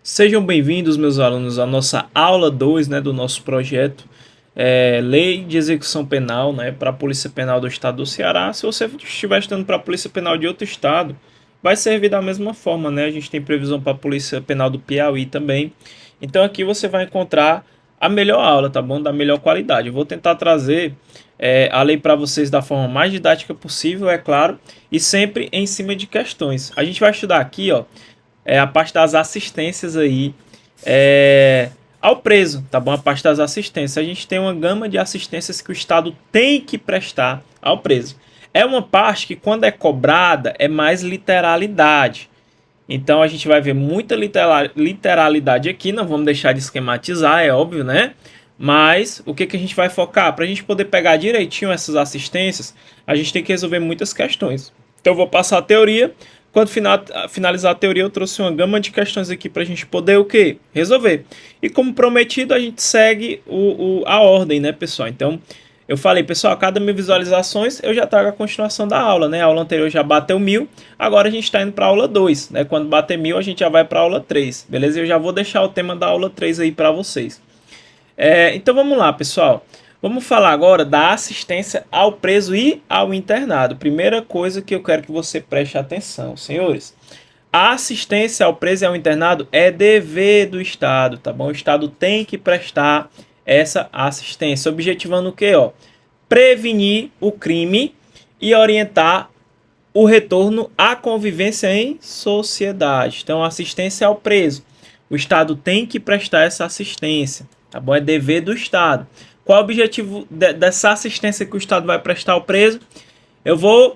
Sejam bem-vindos, meus alunos, à nossa aula 2, né, do nosso projeto Lei de Execução Penal, né, para a Polícia Penal do Estado do Ceará. Se você estiver estudando para a Polícia Penal de outro estado, vai servir da mesma forma, né? A gente tem previsão para a Polícia Penal do Piauí também. Então aqui você vai encontrar a melhor aula, tá bom? Da melhor qualidade. Eu vou tentar trazer a lei para vocês da forma mais didática possível, é claro, e sempre em cima de questões. A gente vai estudar aqui, ó, a parte das assistências aí ao preso, tá bom? A parte das assistências. A gente tem uma gama de assistências que o Estado tem que prestar ao preso. É uma parte que, quando é cobrada, é mais literalidade. Então a gente vai ver muita literalidade aqui, não vamos deixar de esquematizar, é óbvio, né? Mas o que a gente vai focar? Para a gente poder pegar direitinho essas assistências, a gente tem que resolver muitas questões. Então eu vou passar a teoria. Quando finalizar a teoria, eu trouxe uma gama de questões aqui para a gente poder o quê? Resolver. E como prometido, a gente segue a ordem, né, pessoal? Então, eu falei, pessoal, a cada 1000 visualizações eu já trago a continuação da aula, né? A aula anterior já bateu 1000, agora a gente está indo para a aula 2, né? Quando bater 1000, a gente já vai para a aula 3, beleza? Eu já vou deixar o tema da aula 3 aí para vocês. Então vamos lá, pessoal. Vamos falar agora da assistência ao preso e ao internado. Primeira coisa que eu quero que você preste atenção, senhores. A assistência ao preso e ao internado é dever do Estado, tá bom? O Estado tem que prestar essa assistência, objetivando o quê? Ó? Prevenir o crime e orientar o retorno à convivência em sociedade. Então, assistência ao preso. O Estado tem que prestar essa assistência, tá bom? É dever do Estado. Qual é o objetivo dessa assistência que o Estado vai prestar ao preso? Eu vou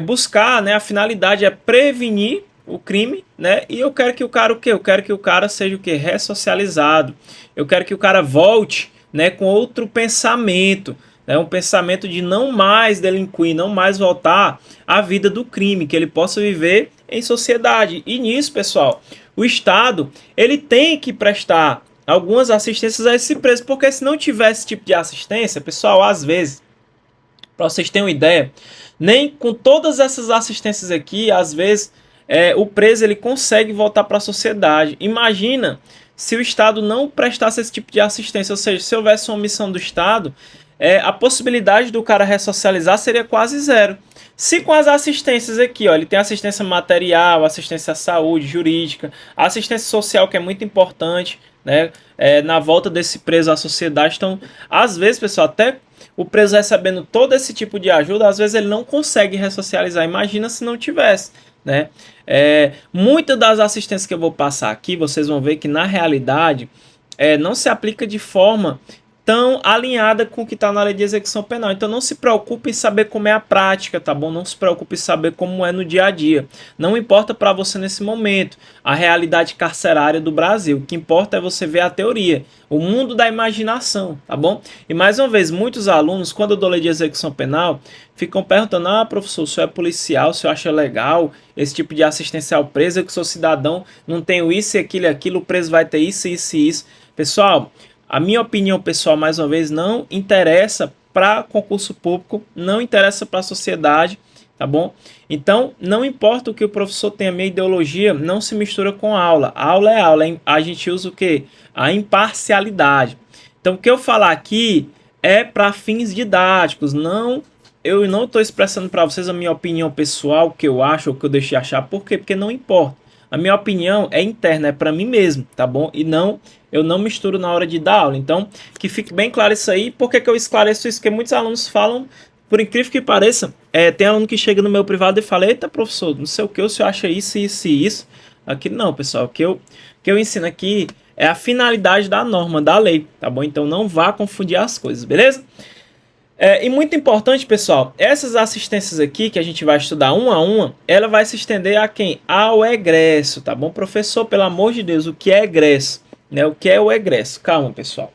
buscar, né? A finalidade é prevenir o crime, né? E eu quero que o cara o quê? Eu quero que o cara seja o quê? Ressocializado. Eu quero que o cara volte, né, com outro pensamento, né? Um pensamento de não mais delinquir, não mais voltar à vida do crime, que ele possa viver em sociedade. E nisso, pessoal, o Estado, ele tem que prestar algumas assistências a esse preso, porque se não tiver esse tipo de assistência, pessoal, às vezes, para vocês terem uma ideia, nem com todas essas assistências aqui, às vezes, o preso ele consegue voltar para a sociedade. Imagina se o Estado não prestasse esse tipo de assistência, ou seja, se houvesse uma omissão do Estado, a possibilidade do cara ressocializar seria quase zero. Se com as assistências aqui, ó, ele tem assistência material, assistência à saúde, jurídica, assistência social, que é muito importante, né, na volta desse preso à sociedade. Então, às vezes, pessoal, até o preso recebendo todo esse tipo de ajuda, às vezes ele não consegue ressocializar. Imagina se não tivesse, né? Muitas das assistências que eu vou passar aqui, vocês vão ver que na realidade não se aplica de forma tão alinhada com o que está na lei de execução penal. Então não se preocupe em saber como é a prática, tá bom? Não se preocupe em saber como é no dia a dia. Não importa para você nesse momento a realidade carcerária do Brasil. O que importa é você ver a teoria, o mundo da imaginação, tá bom? E mais uma vez, muitos alunos, quando eu dou lei de execução penal, ficam perguntando: ah, professor, o senhor é policial, o senhor acha legal esse tipo de assistência ao preso? Eu que sou cidadão, não tenho isso e aquilo, o preso vai ter isso, isso e isso. Pessoal, a minha opinião pessoal, mais uma vez, não interessa para concurso público, não interessa para a sociedade, tá bom? Então, não importa o que o professor tenha, minha ideologia não se mistura com a aula. A aula é aula, a gente usa o quê? A imparcialidade. Então, o que eu falar aqui é para fins didáticos, eu não estou expressando para vocês a minha opinião pessoal, o que eu acho ou o que eu deixei de achar. Por quê? Porque não importa. A minha opinião é interna, é para mim mesmo, tá bom? E eu não misturo na hora de dar aula. Então, que fique bem claro isso aí. Por que eu esclareço isso? Porque muitos alunos falam, por incrível que pareça, tem aluno que chega no meu privado e fala: eita, professor, não sei o que, o senhor acha isso, isso e isso. Aqui não, pessoal. O que eu ensino aqui é a finalidade da norma, da lei, tá bom? Então não vá confundir as coisas, beleza? E muito importante, pessoal, essas assistências aqui que a gente vai estudar uma a uma, ela vai se estender a quem? Ao egresso, tá bom? Professor, pelo amor de Deus, o que é egresso? Né? O que é o egresso? Calma, pessoal.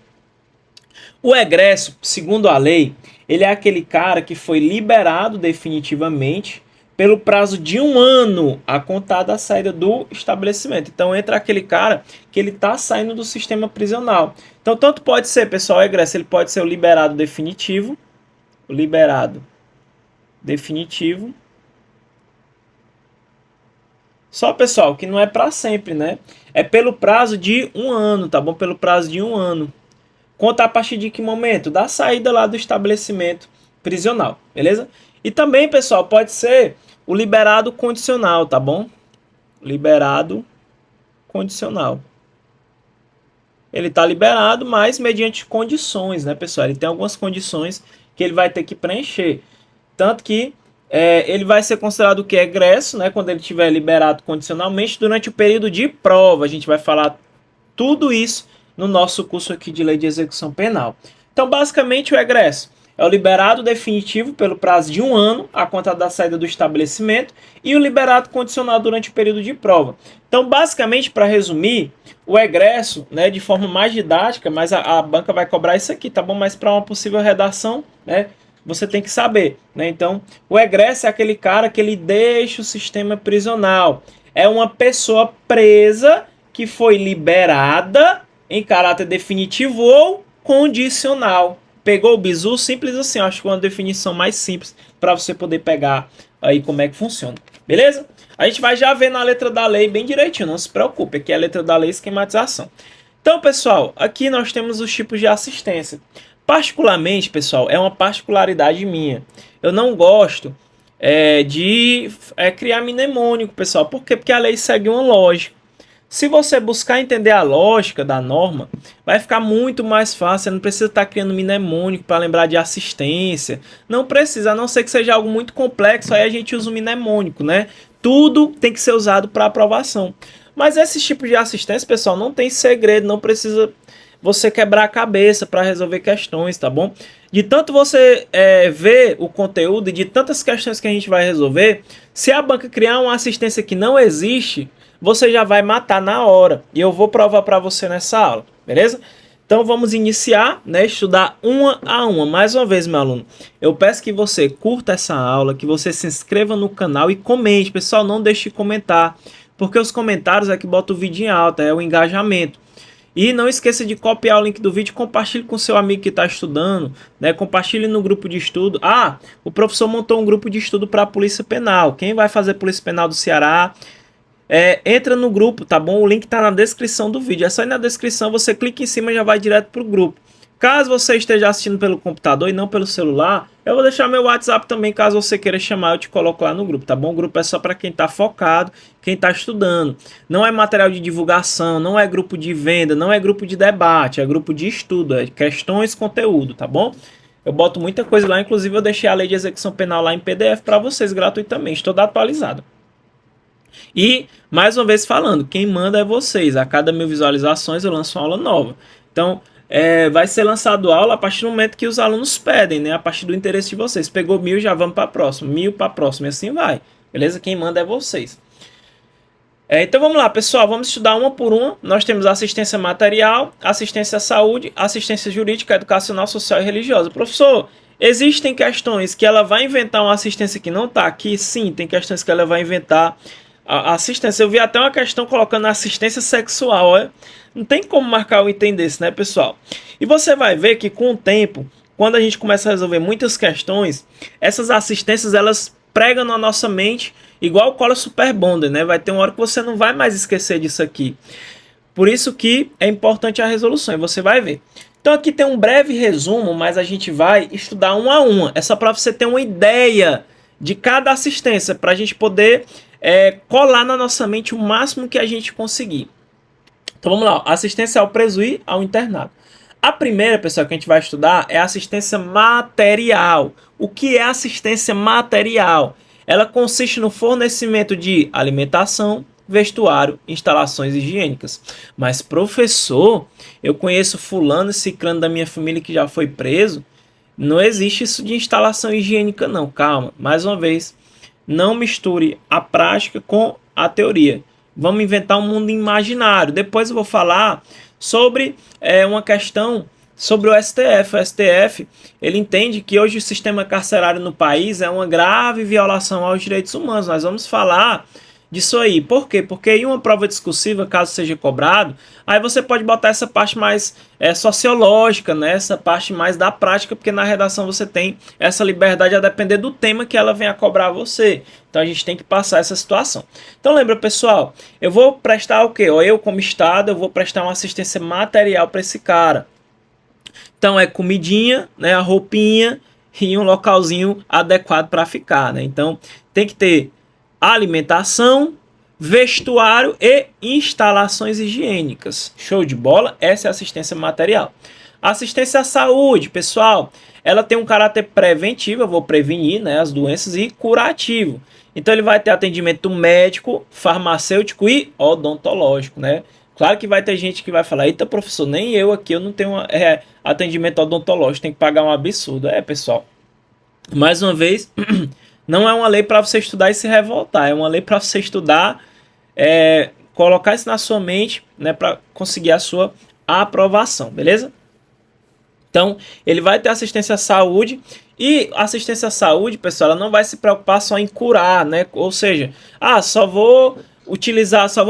O egresso, segundo a lei, ele é aquele cara que foi liberado definitivamente pelo prazo de 1 ano a contar da saída do estabelecimento. Então entra aquele cara que ele está saindo do sistema prisional. Então tanto pode ser, pessoal, o egresso, ele pode ser o liberado definitivo, o liberado definitivo, Só, pessoal, que não é para sempre, né? É pelo prazo de 1 ano, tá bom? Pelo prazo de 1 ano. Conta a partir de que momento? Da saída lá do estabelecimento prisional, beleza? E também, pessoal, pode ser o liberado condicional, tá bom? Liberado condicional. Ele está liberado, mas mediante condições, né, pessoal? Ele tem algumas condições que ele vai ter que preencher. Tanto que ele vai ser considerado o que? Egresso, né? Quando ele estiver liberado condicionalmente durante o período de prova. A gente vai falar tudo isso no nosso curso aqui de Lei de Execução Penal. Então, basicamente, o egresso é o liberado definitivo pelo prazo de 1 ano, a conta da saída do estabelecimento, e o liberado condicional durante o período de prova. Então, basicamente, para resumir, o egresso, né, de forma mais didática, mas a banca vai cobrar isso aqui, tá bom? Mas para uma possível redação, né, você tem que saber, né? Então, o egresso é aquele cara que ele deixa o sistema prisional. É uma pessoa presa que foi liberada em caráter definitivo ou condicional. Pegou o bizu? Simples assim. Acho que é uma definição mais simples para você poder pegar aí como é que funciona. Beleza? A gente vai já ver na letra da lei bem direitinho, não se preocupe. Aqui é a letra da lei, esquematização. Então, pessoal, aqui nós temos os tipos de assistência. Particularmente, pessoal, é uma particularidade minha. Eu não gosto de criar mnemônico, pessoal. Por quê? Porque a lei segue uma lógica. Se você buscar entender a lógica da norma, vai ficar muito mais fácil. Você não precisa estar criando mnemônico para lembrar de assistência. Não precisa, a não ser que seja algo muito complexo, aí a gente usa o mnemônico, né? Tudo tem que ser usado para aprovação. Mas esses tipos de assistência, pessoal, não tem segredo, não precisa você quebrar a cabeça para resolver questões, tá bom? De tanto você ver o conteúdo e de tantas questões que a gente vai resolver, se a banca criar uma assistência que não existe, você já vai matar na hora. E eu vou provar para você nessa aula, beleza? Então vamos iniciar, né, estudar uma a uma. Mais uma vez, meu aluno, eu peço que você curta essa aula, que você se inscreva no canal e comente. Pessoal, não deixe de comentar, porque os comentários é que bota o vídeo em alta, é o engajamento. E não esqueça de copiar o link do vídeo e compartilhe com seu amigo que está estudando, né? Compartilhe no grupo de estudo. Ah, o professor montou um grupo de estudo para a Polícia Penal. Quem vai fazer Polícia Penal do Ceará, entra no grupo, tá bom? O link está na descrição do vídeo. É só ir na descrição, você clica em cima e já vai direto para o grupo. Caso você esteja assistindo pelo computador e não pelo celular, eu vou deixar meu WhatsApp também, caso você queira chamar, eu te coloco lá no grupo, tá bom? O grupo é só para quem está focado, quem está estudando. Não é material de divulgação, não é grupo de venda, não é grupo de debate, é grupo de estudo, é questões, conteúdo, tá bom? Eu boto muita coisa lá, inclusive eu deixei a lei de execução penal lá em PDF para vocês gratuitamente, toda atualizada. E, mais uma vez falando, quem manda é vocês. A cada 1000 visualizações eu lanço uma aula nova. Então, vai ser lançado aula a partir do momento que os alunos pedem, né? A partir do interesse de vocês. Pegou 1000, já vamos para a próxima. 1000 para a próxima e assim vai. Beleza? Quem manda é vocês. Então vamos lá, pessoal. Vamos estudar uma por uma. Nós temos assistência material, assistência à saúde, assistência jurídica, educacional, social e religiosa. Professor, existem questões que ela vai inventar uma assistência que não está aqui? Sim, tem questões que ela vai inventar a assistência. Eu vi até uma questão colocando assistência sexual. Não tem como marcar o item desse, né, pessoal? E você vai ver que com o tempo, quando a gente começa a resolver muitas questões, essas assistências, elas pregam na nossa mente igual cola super bonder, né? Vai ter uma hora que você não vai mais esquecer disso aqui. Por isso que é importante a resolução, e você vai ver. Então aqui tem um breve resumo, mas a gente vai estudar uma a uma. É só para você ter uma ideia de cada assistência, para a gente poder colar na nossa mente o máximo que a gente conseguir. Então vamos lá, assistência ao preso e ao internado. A primeira, pessoal, que a gente vai estudar é assistência material. O que é assistência material? Ela consiste no fornecimento de alimentação, vestuário, instalações higiênicas. Mas, professor, eu conheço fulano e ciclano da minha família que já foi preso. Não existe isso de instalação higiênica, não. Calma, mais uma vez, não misture a prática com a teoria. Vamos inventar um mundo imaginário. Depois eu vou falar sobre uma questão sobre o STF. O STF, ele entende que hoje o sistema carcerário no país é uma grave violação aos direitos humanos. Nós vamos falar disso aí. Por quê? Porque em uma prova discursiva, caso seja cobrado, aí você pode botar essa parte mais sociológica, né? Essa parte mais da prática, porque na redação você tem essa liberdade a depender do tema que ela venha a cobrar você. Então a gente tem que passar essa situação. Então lembra, pessoal, eu vou prestar o quê? Eu como Estado, eu vou prestar uma assistência material para esse cara. Então é comidinha, né, a roupinha e um localzinho adequado para ficar, né? Então tem que ter alimentação, vestuário e instalações higiênicas. Show de bola? Essa é a assistência material. Assistência à saúde, pessoal, ela tem um caráter preventivo, eu vou prevenir, né, as doenças, e curativo. Então ele vai ter atendimento médico, farmacêutico e odontológico, né? Claro que vai ter gente que vai falar, eita professor, nem eu aqui, eu não tenho atendimento odontológico, tem que pagar um absurdo. Pessoal, mais uma vez, não é uma lei para você estudar e se revoltar, é uma lei para você estudar, colocar isso na sua mente, né, para conseguir a sua aprovação, beleza? Então, ele vai ter assistência à saúde, e assistência à saúde, pessoal, ela não vai se preocupar só em curar, né? Ou seja, só vou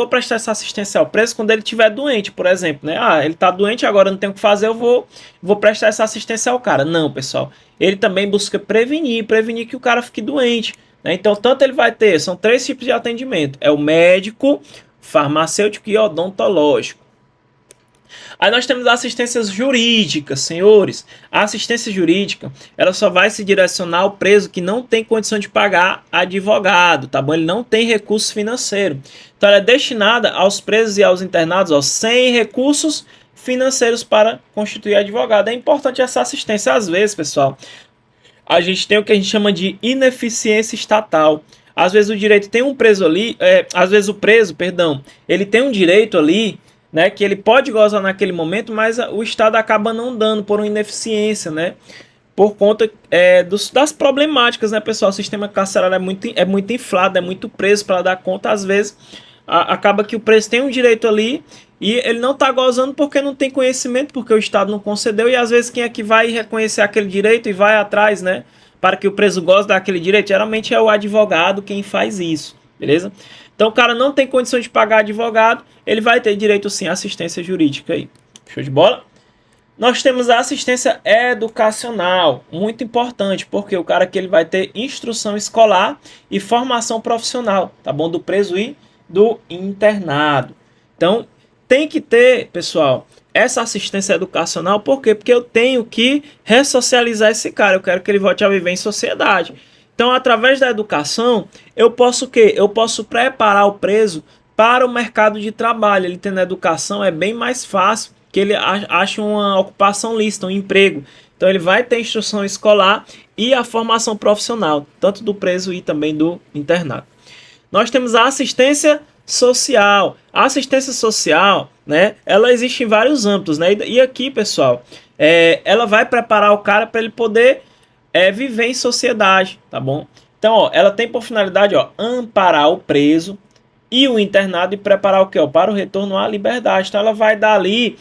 prestar essa assistência ao preso quando ele estiver doente, por exemplo, né? Ele está doente, agora não tem o que fazer, eu vou prestar essa assistência ao cara. Não, pessoal. Ele também busca prevenir que o cara fique doente, né? Então, tanto ele vai ter, são 3 tipos de atendimento. É o médico, farmacêutico e odontológico. Aí nós temos a assistência jurídica, senhores. A assistência jurídica, ela só vai se direcionar ao preso que não tem condição de pagar advogado, tá bom? Ele não tem recurso financeiro. Então ela é destinada aos presos e aos internados, sem recursos financeiros para constituir advogado. É importante essa assistência. Às vezes, pessoal, a gente tem o que a gente chama de ineficiência estatal. Às vezes o direito tem um preso ali, às vezes o preso, perdão, ele tem um direito ali, né, que ele pode gozar naquele momento, mas o Estado acaba não dando por uma ineficiência, né, por conta das problemáticas, né, pessoal. O sistema carcerário é muito inflado, é muito preso para dar conta. Às vezes acaba que o preso tem um direito ali e ele não está gozando porque não tem conhecimento, porque o Estado não concedeu, e às vezes quem é que vai reconhecer aquele direito e vai atrás, né, para que o preso goze daquele direito? Geralmente é o advogado quem faz isso, beleza? Então o cara não tem condição de pagar advogado, ele vai ter direito sim à assistência jurídica aí. Show de bola? Nós temos a assistência educacional, muito importante, porque o cara aqui ele vai ter instrução escolar e formação profissional, tá bom? Do preso e do internado. Então tem que ter, pessoal, essa assistência educacional. Por quê? Porque eu tenho que ressocializar esse cara, eu quero que ele volte a viver em sociedade. Então, através da educação, eu posso o quê? Eu posso preparar o preso para o mercado de trabalho. Ele tendo educação é bem mais fácil que ele ache uma ocupação lícita, um emprego. Então, ele vai ter instrução escolar e a formação profissional, tanto do preso e também do internado. Nós temos a assistência social. A assistência social, né, ela existe em vários âmbitos, né? E aqui, pessoal, ela vai preparar o cara para ele poder viver em sociedade, tá bom? Então, ela tem por finalidade, amparar o preso e o internado e preparar o quê? Para o retorno à liberdade. Então, ela vai dar ali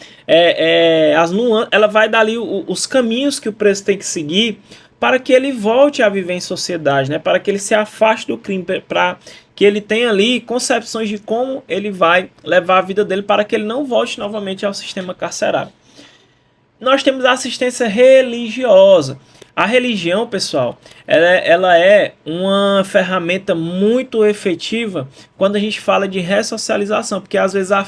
ela vai dar ali os caminhos que o preso tem que seguir para que ele volte a viver em sociedade, né? Para que ele se afaste do crime, para que ele tenha ali concepções de como ele vai levar a vida dele para que ele não volte novamente ao sistema carcerário. Nós temos a assistência religiosa. A religião, pessoal, ela é uma ferramenta muito efetiva quando a gente fala de ressocialização, porque às vezes a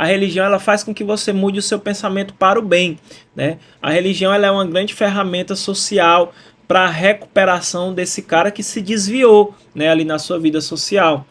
religião, ela faz com que você mude o seu pensamento para o bem, né? A religião, ela é uma grande ferramenta social para a recuperação desse cara que se desviou, né, ali na sua vida social.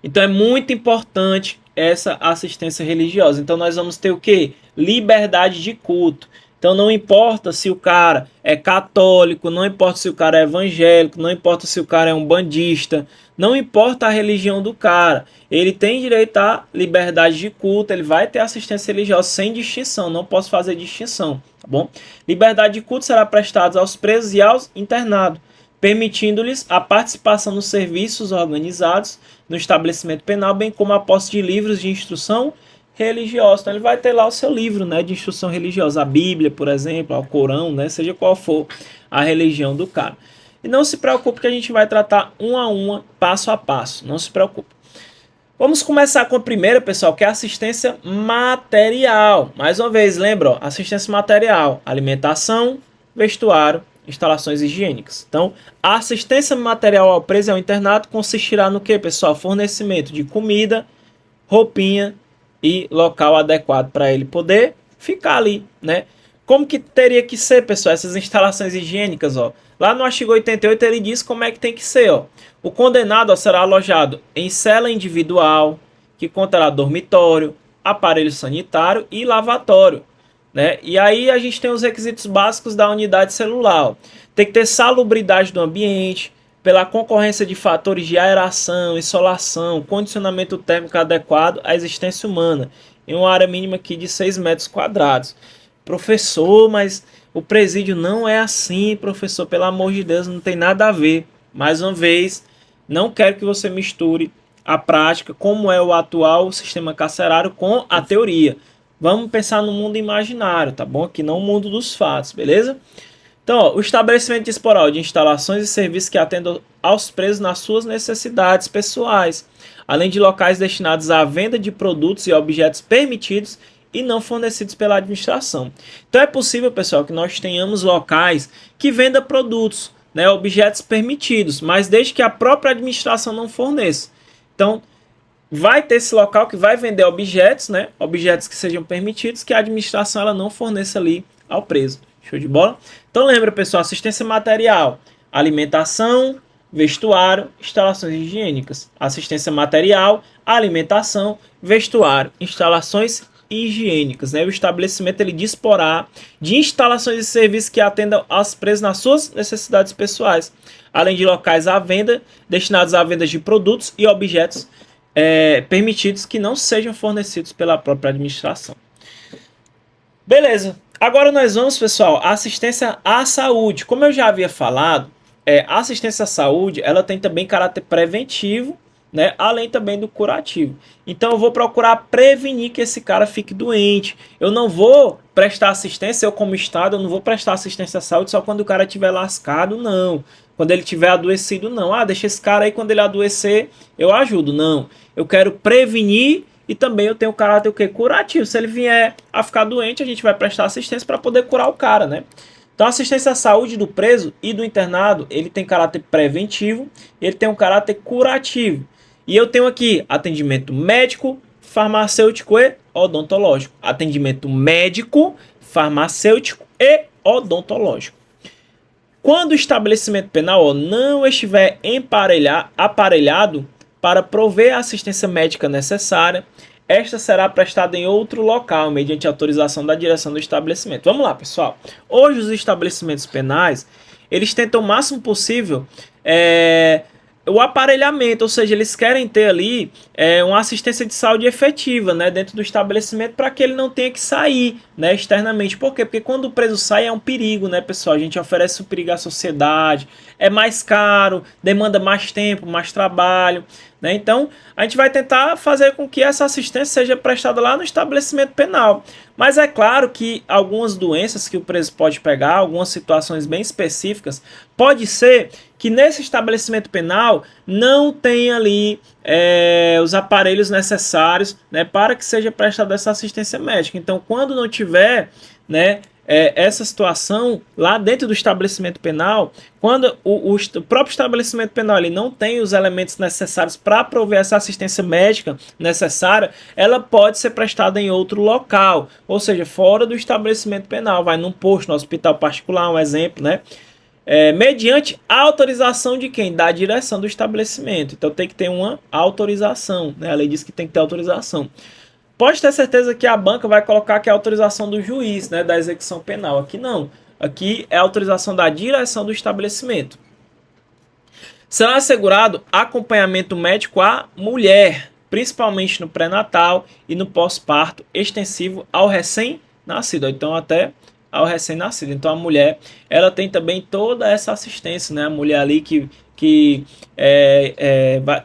Então é muito importante essa assistência religiosa. Então nós vamos ter o quê? Liberdade de culto. Então não importa se o cara é católico, não importa se o cara é evangélico, não importa se o cara é um bandista, não importa a religião do cara, ele tem direito à liberdade de culto, ele vai ter assistência religiosa sem distinção, não posso fazer distinção, tá bom? Liberdade de culto será prestada aos presos e aos internados, permitindo-lhes a participação nos serviços organizados no estabelecimento penal, bem como a posse de livros de instrução religiosa. Então ele vai ter lá o seu livro, né, de instrução religiosa, a Bíblia, por exemplo, o Corão, né, seja qual for a religião do cara. E não se preocupe que a gente vai tratar uma a uma, passo a passo. Não se preocupe. Vamos começar com a primeira, pessoal, que é a assistência material. Mais uma vez, lembra, ó, assistência material, alimentação, vestuário, instalações higiênicas. Então, a assistência material ao preso e ao internato consistirá no que, pessoal? Fornecimento de comida, roupinha e local adequado para ele poder ficar ali, né? Como que teria que ser, pessoal, essas instalações higiênicas, ó? Lá no artigo 88 ele diz como é que tem que ser, ó. O condenado, ó, será alojado em cela individual, que conterá dormitório, aparelho sanitário e lavatório, né? E aí a gente tem os requisitos básicos da unidade celular, ó. Tem que ter salubridade do ambiente, pela concorrência de fatores de aeração, insolação, condicionamento térmico adequado à existência humana, em uma área mínima aqui de 6 metros quadrados. Professor, mas o presídio não é assim, professor, pelo amor de Deus, não tem nada a ver. Mais uma vez, não quero que você misture a prática, como é o atual sistema carcerário, com a teoria. Vamos pensar no mundo imaginário, tá bom? Aqui não o mundo dos fatos, beleza? Então, ó, o estabelecimento disporá de instalações e serviços que atendam aos presos nas suas necessidades pessoais, além de locais destinados à venda de produtos e objetos permitidos e não fornecidos pela administração. Então é possível, pessoal, que nós tenhamos locais que vendam produtos, né, objetos permitidos, mas desde que a própria administração não forneça. Então, vai ter esse local que vai vender objetos, né, objetos que sejam permitidos, que a administração ela não forneça ali ao preso. Show de bola? Então lembra, pessoal, assistência material, alimentação, vestuário, instalações higiênicas. Assistência material, alimentação, vestuário, instalações higiênicas, né? O estabelecimento ele disporá de instalações e serviços que atendam aos presos nas suas necessidades pessoais, além de locais à venda, destinados à venda de produtos e objetos permitidos que não sejam fornecidos pela própria administração. Beleza. Agora nós vamos, pessoal, à assistência à saúde. Como eu já havia falado, a assistência à saúde ela tem também caráter preventivo, né, além também do curativo. Então eu vou procurar prevenir que esse cara fique doente. Eu não vou prestar assistência, eu como Estado, eu não vou prestar assistência à saúde só quando o cara estiver lascado, não. Quando ele estiver adoecido, não. Ah, deixa esse cara aí, quando ele adoecer, eu ajudo. Não. Eu quero prevenir e também eu tenho o caráter o quê? Curativo. Se ele vier a ficar doente, a gente vai prestar assistência para poder curar o cara, né? Então, a assistência à saúde do preso e do internado, ele tem caráter preventivo, ele tem um caráter curativo. E eu tenho aqui atendimento médico, farmacêutico e odontológico. Atendimento médico, farmacêutico e odontológico. Quando o estabelecimento penal não estiver aparelhado para prover a assistência médica necessária, esta será prestada em outro local, mediante autorização da direção do estabelecimento. Vamos lá, pessoal. Hoje, os estabelecimentos penais, eles tentam o máximo possível o aparelhamento, ou seja, eles querem ter ali uma assistência de saúde efetiva, né, dentro do estabelecimento para que ele não tenha que sair, né, externamente. Por quê? Porque quando o preso sai é um perigo, né, pessoal? A gente oferece um perigo à sociedade, é mais caro, demanda mais tempo, mais trabalho, né? Então, a gente vai tentar fazer com que essa assistência seja prestada lá no estabelecimento penal. Mas é claro que algumas doenças que o preso pode pegar, algumas situações bem específicas, pode ser que nesse estabelecimento penal não tenha ali os aparelhos necessários, né, para que seja prestada essa assistência médica. Então, quando não tiver, né, essa situação lá dentro do estabelecimento penal, quando o próprio estabelecimento penal ele não tem os elementos necessários para prover essa assistência médica necessária, ela pode ser prestada em outro local, ou seja, fora do estabelecimento penal, vai num posto, no hospital particular, um exemplo, né? Mediante autorização de quem? Da direção do estabelecimento. Então tem que ter uma autorização, né? A lei diz que tem que ter autorização. Pode ter certeza que a banca vai colocar que é a autorização do juiz, né, da execução penal. Aqui não. Aqui é a autorização da direção do estabelecimento. Será assegurado acompanhamento médico à mulher, principalmente no pré-natal e no pós-parto extensivo ao recém-nascido. Então até ao recém-nascido. Então a mulher, ela tem também toda essa assistência, né? A mulher ali que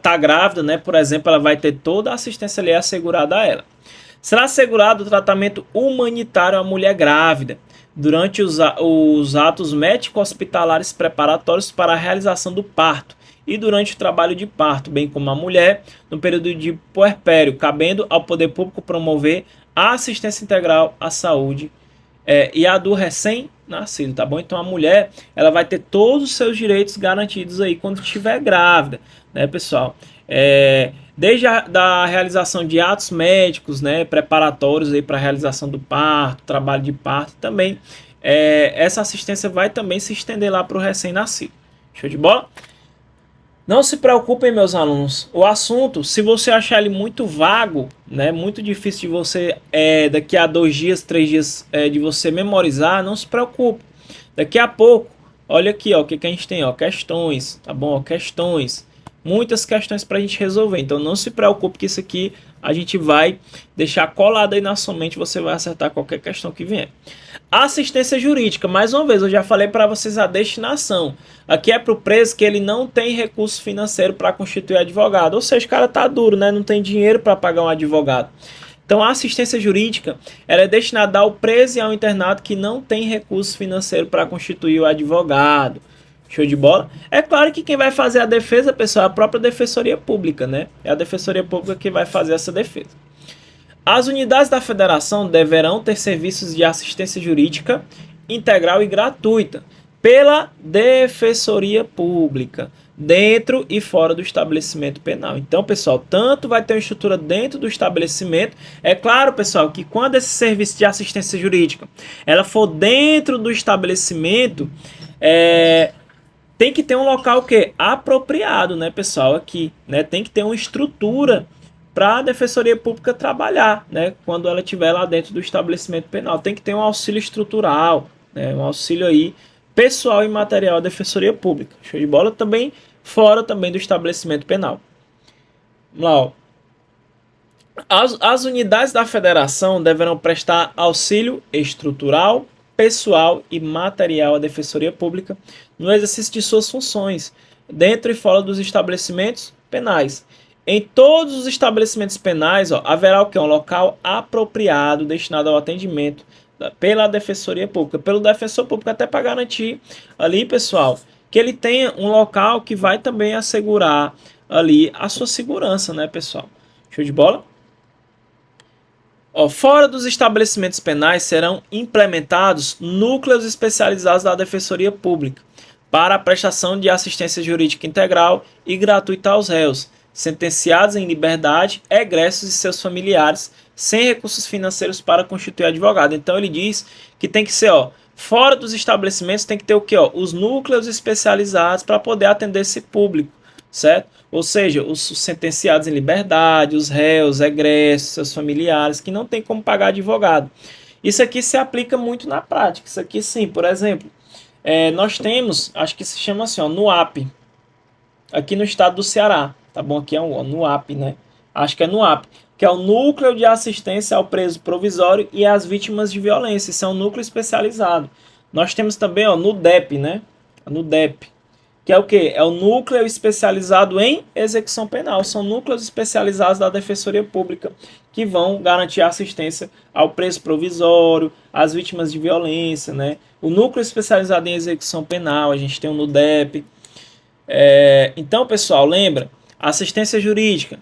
tá grávida, né? Por exemplo, ela vai ter toda a assistência ali assegurada a ela. Será assegurado o tratamento humanitário à mulher grávida, durante os atos médico-hospitalares preparatórios para a realização do parto e durante o trabalho de parto, bem como a mulher no período de puerpério, cabendo ao poder público promover a assistência integral à saúde e a do recém-nascido, tá bom? Então a mulher, ela vai ter todos os seus direitos garantidos aí quando estiver grávida, né, pessoal? Desde da realização de atos médicos, né, preparatórios aí para a realização do parto, trabalho de parto, também essa assistência vai também se estender lá para o recém-nascido. Show de bola? Não se preocupem, meus alunos. O assunto, se você achar ele muito vago, né, muito difícil de você, daqui a 2 dias, 3 dias, de você memorizar, não se preocupe. Daqui a pouco, olha aqui, ó, o que a gente tem, ó, questões, tá bom? Ó, questões, muitas questões para a gente resolver. Então não se preocupe que isso aqui a gente vai deixar colado aí na sua mente, você vai acertar qualquer questão que vier. Assistência jurídica, mais uma vez, eu já falei para vocês a destinação. Aqui é para o preso que ele não tem recurso financeiro para constituir advogado. Ou seja, o cara tá duro, né? Não tem dinheiro para pagar um advogado. Então a assistência jurídica ela é destinada ao preso e ao internado que não tem recurso financeiro para constituir o advogado. Show de bola? É claro que quem vai fazer a defesa, pessoal, é a própria Defensoria Pública, né? É a Defensoria Pública que vai fazer essa defesa. As unidades da federação deverão ter serviços de assistência jurídica integral e gratuita pela Defensoria Pública, dentro e fora do estabelecimento penal. Então, pessoal, tanto vai ter uma estrutura dentro do estabelecimento. É claro, pessoal, que quando esse serviço de assistência jurídica ela for dentro do estabelecimento, tem que ter um local que apropriado, né, pessoal, aqui, né? Tem que ter uma estrutura para a Defensoria Pública trabalhar, né? Quando ela estiver lá dentro do estabelecimento penal, tem que ter um auxílio estrutural, né? Um auxílio aí pessoal e material da Defensoria Pública. Show de bola? Também fora também do estabelecimento penal. Vamos lá, ó. As unidades da federação deverão prestar auxílio estrutural, pessoal e material à Defensoria Pública no exercício de suas funções, dentro e fora dos estabelecimentos penais. Em todos os estabelecimentos penais, ó, haverá o que? Um local apropriado destinado ao atendimento pela Defensoria Pública, pelo defensor público, até para garantir ali, pessoal, que ele tenha um local que vai também assegurar ali a sua segurança, né, pessoal? Show de bola? Ó, fora dos estabelecimentos penais serão implementados núcleos especializados da Defensoria Pública para a prestação de assistência jurídica integral e gratuita aos réus, sentenciados em liberdade, egressos e seus familiares, sem recursos financeiros para constituir advogado. Então ele diz que tem que ser, ó, fora dos estabelecimentos tem que ter o que, ó, os núcleos especializados para poder atender esse público, certo? Ou seja, os sentenciados em liberdade, os réus, egressos, seus familiares, que não tem como pagar advogado. Isso aqui se aplica muito na prática. Isso aqui sim, por exemplo, nós temos, acho que se chama assim, ó, NUAP, aqui no estado do Ceará. Tá bom? Aqui é o NUAP, né? Acho que é NUAP, que é o Núcleo de Assistência ao Preso Provisório e às Vítimas de Violência. Isso é um núcleo especializado. Nós temos também, ó, NUDEP, né? A NUDEP, que é o quê? É o Núcleo Especializado em Execução Penal. São núcleos especializados da Defensoria Pública que vão garantir assistência ao preso provisório, às vítimas de violência, né? O Núcleo Especializado em Execução Penal, a gente tem o NUDEP. Então, pessoal, lembra? Assistência jurídica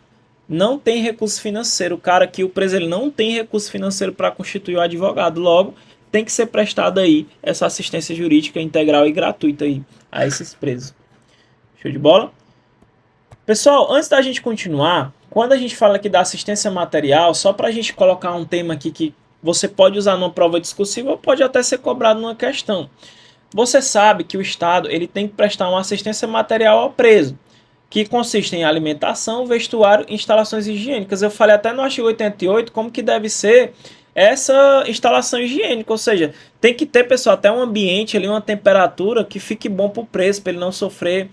não tem recurso financeiro. O cara aqui, o preso, ele não tem recurso financeiro para constituir o advogado. Logo, tem que ser prestada aí essa assistência jurídica integral e gratuita aí a esses presos. Show de bola? Pessoal, antes da gente continuar, quando a gente fala aqui da assistência material, só para a gente colocar um tema aqui que você pode usar numa prova discursiva ou pode até ser cobrado numa questão. Você sabe que o Estado ele tem que prestar uma assistência material ao preso, que consiste em alimentação, vestuário e instalações higiênicas. Eu falei até no artigo 88 como que deve ser essa instalação higiênica, ou seja, tem que ter, pessoal, até um ambiente ali, uma temperatura que fique bom para o preso, para ele não sofrer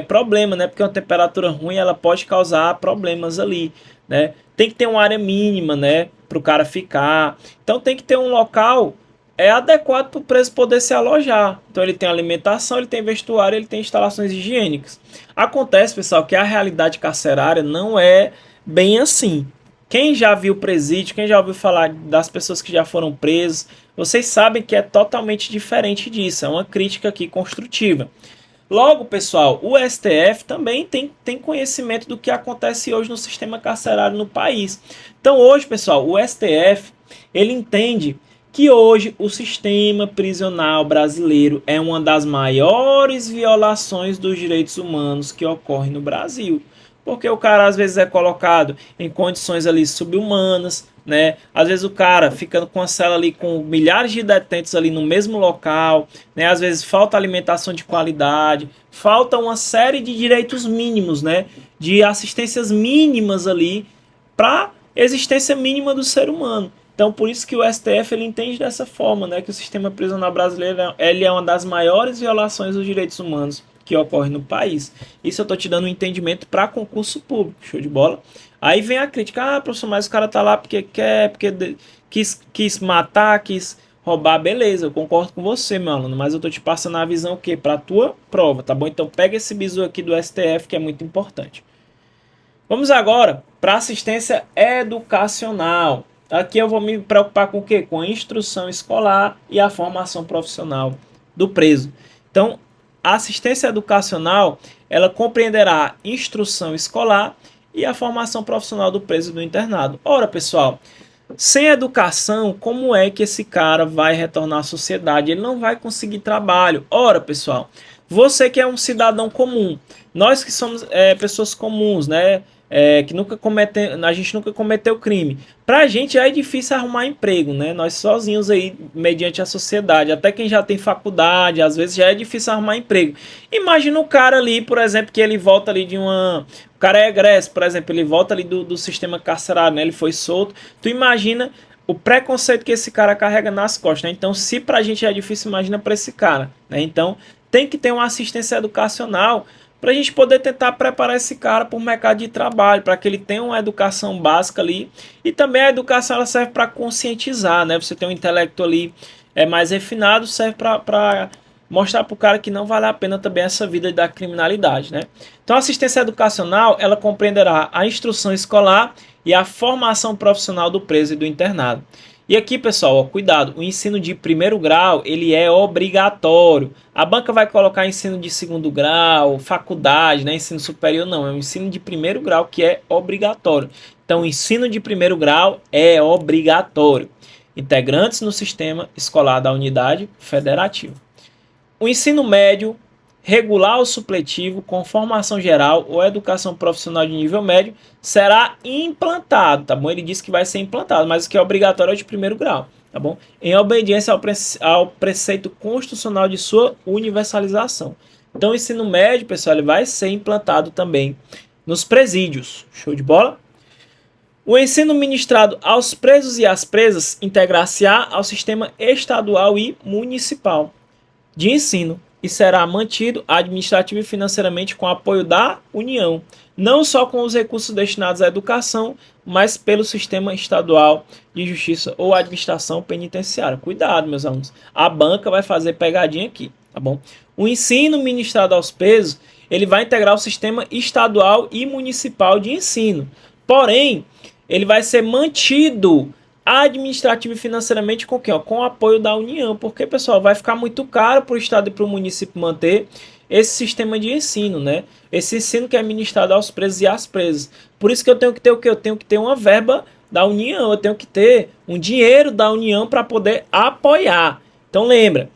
problema, né? Porque uma temperatura ruim ela pode causar problemas ali, né? Tem que ter uma área mínima, né, para o cara ficar. Então tem que ter um local adequado para o preso poder se alojar. Então ele tem alimentação, ele tem vestuário, ele tem instalações higiênicas. Acontece, pessoal, que a realidade carcerária não é bem assim, Quem já viu presídio, quem já ouviu falar das pessoas que já foram presas, vocês sabem que é totalmente diferente disso. É uma crítica aqui construtiva. Logo, pessoal, o STF também tem conhecimento do que acontece hoje no sistema carcerário no país. Então, hoje, pessoal, o STF ele entende que hoje o sistema prisional brasileiro é uma das maiores violações dos direitos humanos que ocorre no Brasil. Porque o cara às vezes é colocado em condições ali subhumanas, né? Às vezes o cara fica com a cela ali com milhares de detentos ali no mesmo local, né? Às vezes falta alimentação de qualidade, falta uma série de direitos mínimos, né? De assistências mínimas ali para existência mínima do ser humano. Então, por isso que o STF ele entende dessa forma, né? Que o sistema prisional brasileiro ele é uma das maiores violações dos direitos humanos que ocorre no país. Isso eu tô te dando um entendimento para concurso público, show de bola? Aí vem a crítica, professor, mas o cara tá lá porque quer, porque quis matar, quis roubar, beleza, eu concordo com você, meu aluno, mas eu tô te passando a visão o quê? Para tua prova, tá bom? Então pega esse bizu aqui do STF que é muito importante. Vamos agora para assistência educacional. Aqui eu vou me preocupar com o quê? Com a instrução escolar e a formação profissional do preso. Então, a assistência educacional, ela compreenderá a instrução escolar e a formação profissional do preso do internado. Ora, pessoal, sem educação, como é que esse cara vai retornar à sociedade? Ele não vai conseguir trabalho. Ora, pessoal, você que é um cidadão comum, nós que somos pessoas comuns, né? Que nunca a gente nunca cometeu crime. Pra gente é difícil arrumar emprego, né? Nós sozinhos aí, mediante a sociedade, até quem já tem faculdade, às vezes já é difícil arrumar emprego. Imagina o cara ali, por exemplo, que ele volta ali de uma... O cara é egresso, por exemplo, ele volta ali do sistema carcerário, né? Ele foi solto. Tu imagina o preconceito que esse cara carrega nas costas, né? Então, se pra gente é difícil, imagina pra esse cara, né? Então, tem que ter uma assistência educacional para a gente poder tentar preparar esse cara para o mercado de trabalho, para que ele tenha uma educação básica ali. E também a educação ela serve para conscientizar, né? Você tem um intelecto ali mais refinado, serve para mostrar para o cara que não vale a pena também essa vida da criminalidade, né? Então a assistência educacional ela compreenderá a instrução escolar e a formação profissional do preso e do internado. E aqui, pessoal, ó, cuidado, o ensino de primeiro grau, ele é obrigatório. A banca vai colocar ensino de segundo grau, faculdade, né, ensino superior, não, é o ensino de primeiro grau que é obrigatório. Então, o ensino de primeiro grau é obrigatório. Integrantes no sistema escolar da unidade federativa. O ensino médio, regular ou supletivo, com formação geral ou educação profissional de nível médio, será implantado, tá bom? Ele disse que vai ser implantado, mas o que é obrigatório é de primeiro grau, tá bom? Em obediência ao preceito constitucional de sua universalização. Então, o ensino médio, pessoal, ele vai ser implantado também nos presídios. Show de bola? O ensino ministrado aos presos e às presas integrar-se-á ao sistema estadual e municipal de ensino e será mantido administrativo e financeiramente com apoio da União, não só com os recursos destinados à educação, mas pelo sistema estadual de justiça ou administração penitenciária. Cuidado, meus alunos, a banca vai fazer pegadinha aqui, tá bom? O ensino ministrado aos presos, ele vai integrar o sistema estadual e municipal de ensino, porém, ele vai ser mantido administrativo e financeiramente com quem? Com o apoio da União, porque, pessoal, vai ficar muito caro para o Estado e para o município manter esse sistema de ensino, né? Esse ensino que é ministrado aos presos e às presas. Por isso que eu tenho que ter o quê? Eu tenho que ter uma verba da União, eu tenho que ter um dinheiro da União para poder apoiar. Então, lembra,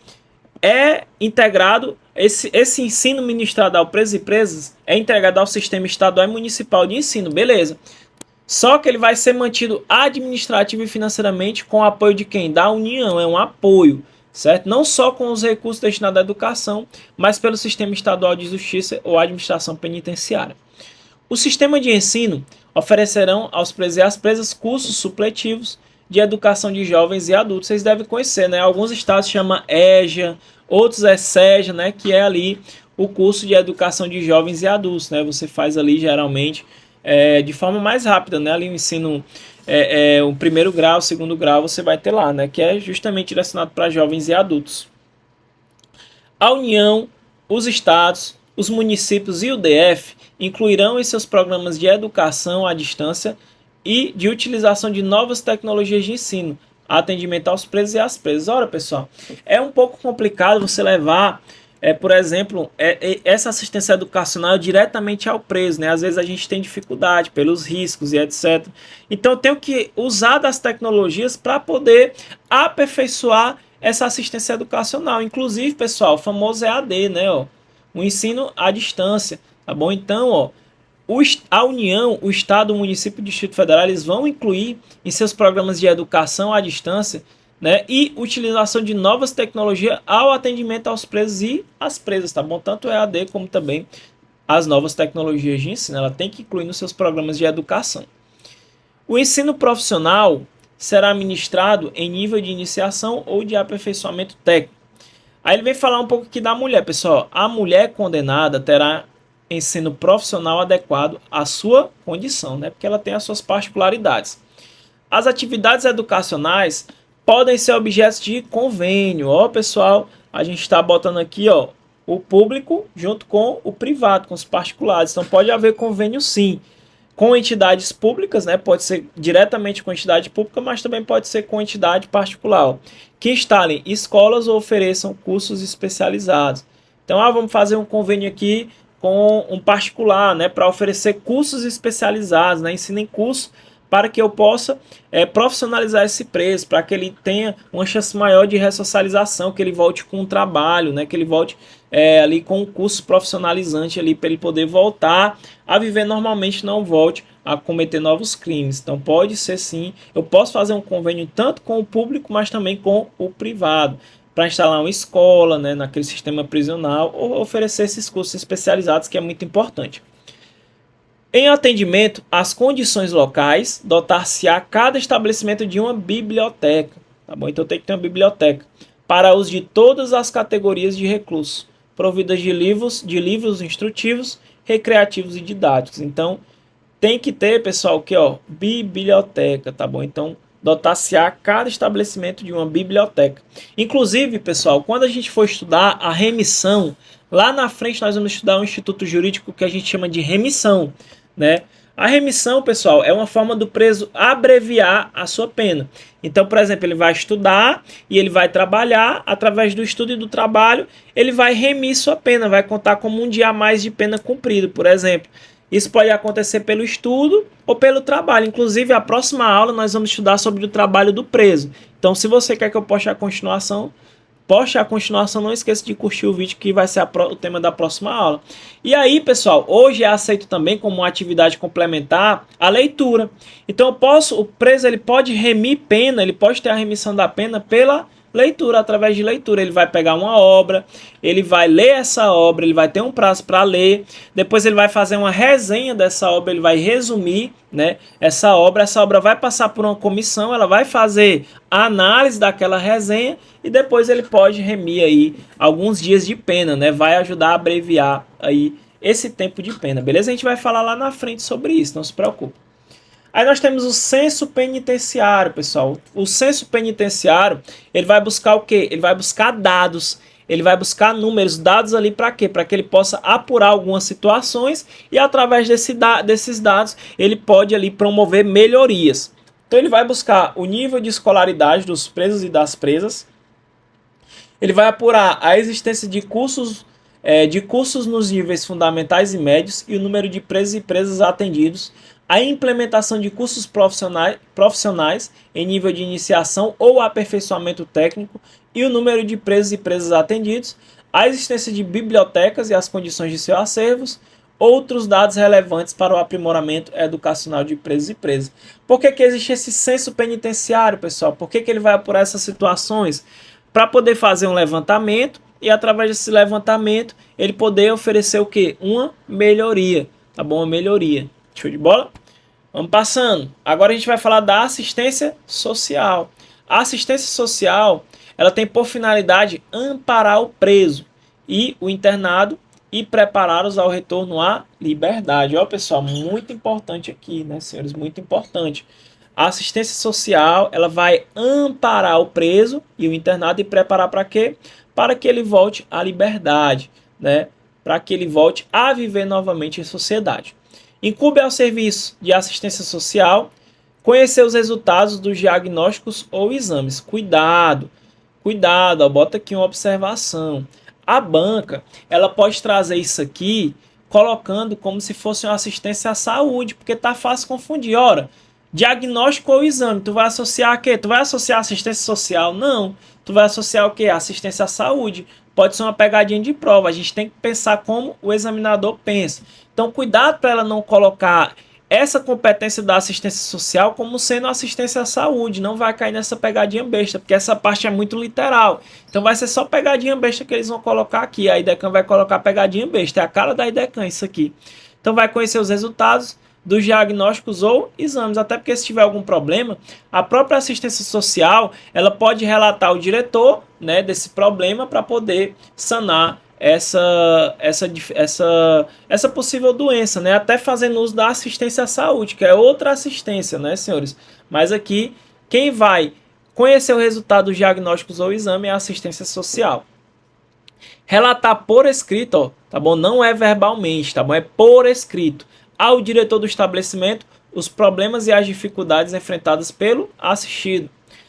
é integrado, esse ensino ministrado ao presos e presas é integrado ao sistema estadual e municipal de ensino, beleza. Só que ele vai ser mantido administrativo e financeiramente com o apoio de quem? Da União, é um apoio, certo? Não só com os recursos destinados à educação, mas pelo sistema estadual de justiça ou administração penitenciária. O sistema de ensino oferecerão aos presos e às presas cursos supletivos de educação de jovens e adultos. Vocês devem conhecer, né? Alguns estados chamam EJA, outros é SEJA, né? Que é ali o curso de educação de jovens e adultos, né? Você faz ali geralmente de forma mais rápida, né? Ali o ensino, o primeiro grau, o segundo grau, você vai ter lá, né? Que é justamente direcionado para jovens e adultos. A União, os estados, os municípios e o DF incluirão em seus programas de educação à distância e de utilização de novas tecnologias de ensino, atendimento aos presos e às presas. Ora, pessoal, é um pouco complicado você levar, por exemplo, essa assistência educacional diretamente ao preso, né? Às vezes a gente tem dificuldade pelos riscos e etc. Então eu tenho que usar das tecnologias para poder aperfeiçoar essa assistência educacional. Inclusive, pessoal, o famoso EAD, né? Ó, o ensino à distância, tá bom? Então, ó, a União, o Estado, o município e o Distrito Federal, eles vão incluir em seus programas de educação à distância, né, e utilização de novas tecnologias ao atendimento aos presos e às presas, tá bom? Tanto o EAD como também as novas tecnologias de ensino, ela tem que incluir nos seus programas de educação. O ensino profissional será ministrado em nível de iniciação ou de aperfeiçoamento técnico. Aí ele vem falar um pouco aqui da mulher, pessoal. A mulher condenada terá ensino profissional adequado à sua condição, né? Porque ela tem as suas particularidades. As atividades educacionais podem ser objetos de convênio. Ó, pessoal, a gente está botando aqui, ó, o público junto com o privado, com os particulares. Então pode haver convênio sim, com entidades públicas, né? Pode ser diretamente com entidade pública, mas também pode ser com entidade particular, que instalem escolas ou ofereçam cursos especializados. Então, vamos fazer um convênio aqui com um particular, né, para oferecer cursos especializados, né, ensino em curso, para que eu possa profissionalizar esse preso, para que ele tenha uma chance maior de ressocialização, que ele volte com um trabalho, né, que ele volte ali com um curso profissionalizante ali para ele poder voltar a viver normalmente, não volte a cometer novos crimes. Então pode ser sim, eu posso fazer um convênio tanto com o público, mas também com o privado, para instalar uma escola, né, naquele sistema prisional, ou oferecer esses cursos especializados, que é muito importante. Em atendimento às condições locais, dotar-se-á cada estabelecimento de uma biblioteca, tá bom? Então tem que ter uma biblioteca para uso de todas as categorias de reclusos, providas de livros instrutivos, recreativos e didáticos. Então tem que ter, pessoal, que ó, biblioteca, tá bom? Então dotar-se-á cada estabelecimento de uma biblioteca. Inclusive, pessoal, quando a gente for estudar a remissão, lá na frente nós vamos estudar um instituto jurídico que a gente chama de remissão, né? A remissão, pessoal, é uma forma do preso abreviar a sua pena. Então, por exemplo, ele vai estudar e ele vai trabalhar, através do estudo e do trabalho, ele vai remir sua pena, vai contar como um dia a mais de pena cumprido, por exemplo. Isso pode acontecer pelo estudo ou pelo trabalho. Inclusive, a próxima aula nós vamos estudar sobre o trabalho do preso. Então, se você quer que eu poste a continuação, não esqueça de curtir o vídeo, que vai ser o tema da próxima aula. E aí, pessoal, hoje é aceito também como uma atividade complementar a leitura. Então, o preso ele pode remir pena, ele pode ter a remissão da pena pela leitura, através de leitura. Ele vai pegar uma obra, ele vai ler essa obra, ele vai ter um prazo para ler, depois ele vai fazer uma resenha dessa obra, ele vai resumir, né, essa obra vai passar por uma comissão, ela vai fazer a análise daquela resenha e depois ele pode remir aí alguns dias de pena, né, vai ajudar a abreviar aí esse tempo de pena, beleza? A gente vai falar lá na frente sobre isso, não se preocupe. Aí nós temos o censo penitenciário, pessoal. O censo penitenciário, ele vai buscar o quê? Ele vai buscar dados, ele vai buscar números, dados ali para quê? Para que ele possa apurar algumas situações e através desses dados ele pode ali promover melhorias. Então ele vai buscar o nível de escolaridade dos presos e das presas, ele vai apurar a existência de cursos nos níveis fundamentais e médios e o número de presos e presas atendidos, a implementação de cursos profissionais em nível de iniciação ou aperfeiçoamento técnico e o número de presos e presas atendidos, a existência de bibliotecas e as condições de seus acervos, outros dados relevantes para o aprimoramento educacional de presos e presas. Por que existe esse censo penitenciário, pessoal? Por que ele vai apurar essas situações? Para poder fazer um levantamento e através desse levantamento ele poder oferecer o quê? Uma melhoria, tá bom? Uma melhoria. Show de bola? Vamos passando. Agora a gente vai falar da assistência social. A assistência social, ela tem por finalidade amparar o preso e o internado e prepará-los ao retorno à liberdade. Ó, pessoal, muito importante aqui, né, senhores? Muito importante. A assistência social, ela vai amparar o preso e o internado e preparar para quê? Para que ele volte à liberdade, né? Para que ele volte a viver novamente em sociedade. Incumbe ao serviço de assistência social Conhecer os resultados dos diagnósticos ou exames. Cuidado, cuidado, ó, bota aqui uma observação. A banca, ela pode trazer isso aqui colocando como se fosse uma assistência à saúde, porque tá fácil confundir. Ora, diagnóstico ou exame, tu vai associar a quê? Tu vai associar assistência social? Não. Tu vai associar o quê? Assistência à saúde. Pode ser uma pegadinha de prova. A gente tem que pensar como o examinador pensa. Então, cuidado para ela não colocar essa competência da assistência social como sendo assistência à saúde. Não vai cair nessa pegadinha besta, porque essa parte é muito literal. Então vai ser só pegadinha besta que eles vão colocar aqui. A IDECAN vai colocar pegadinha besta. É a cara da IDECAN isso aqui. Então vai conhecer os resultados dos diagnósticos ou exames, até porque se tiver algum problema, a própria assistência social, ela pode relatar ao diretor, né, desse problema para poder sanar essa possível doença, né? Até fazendo uso da assistência à saúde, que é outra assistência, né, senhores? Mas aqui, quem vai conhecer o resultado dos diagnósticos ou exame é a assistência social. Relatar por escrito, ó, tá bom? Não é verbalmente, tá bom? É por escrito ao diretor do estabelecimento os problemas e as dificuldades enfrentadas pelo assistido.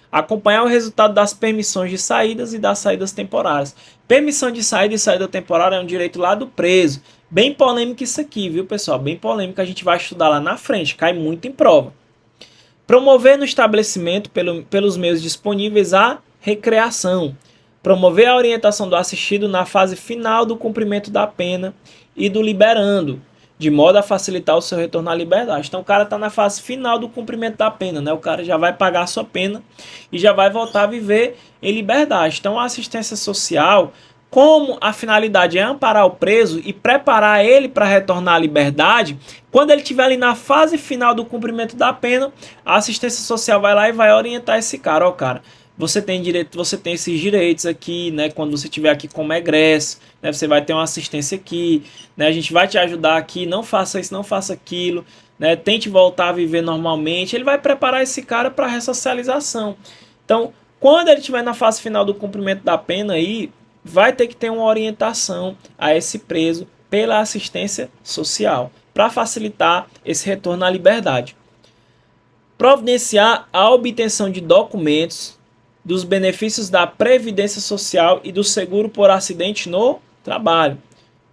Acompanhar o resultado das permissões de saídas e das saídas temporárias. Permissão de saída e saída temporária é um direito lá do preso. Bem polêmico isso aqui, viu, pessoal? Bem polêmico, a gente vai estudar lá na frente, cai muito em prova. Promover no estabelecimento, pelos meios disponíveis, a recreação. Promover a orientação do assistido na fase final do cumprimento da pena e do liberando, de modo a facilitar o seu retorno à liberdade. Então o cara está na fase final do cumprimento da pena, né? O cara já vai pagar a sua pena e já vai voltar a viver em liberdade. Então a assistência social, como a finalidade é amparar o preso e preparar ele para retornar à liberdade, quando ele estiver ali na fase final do cumprimento da pena, a assistência social vai lá e vai orientar esse cara. Ó, cara, você tem direito, você tem esses direitos aqui, né? Quando você estiver aqui como egresso, né? Você vai ter uma assistência aqui, né? A gente vai te ajudar aqui, não faça isso, não faça aquilo, né? Tente voltar a viver normalmente. Ele vai preparar esse cara para a ressocialização. Então, quando ele estiver na fase final do cumprimento da pena aí, vai ter que ter uma orientação a esse preso pela assistência social, para facilitar esse retorno à liberdade. Providenciar a obtenção de documentos dos benefícios da Previdência Social e do seguro por acidente no trabalho.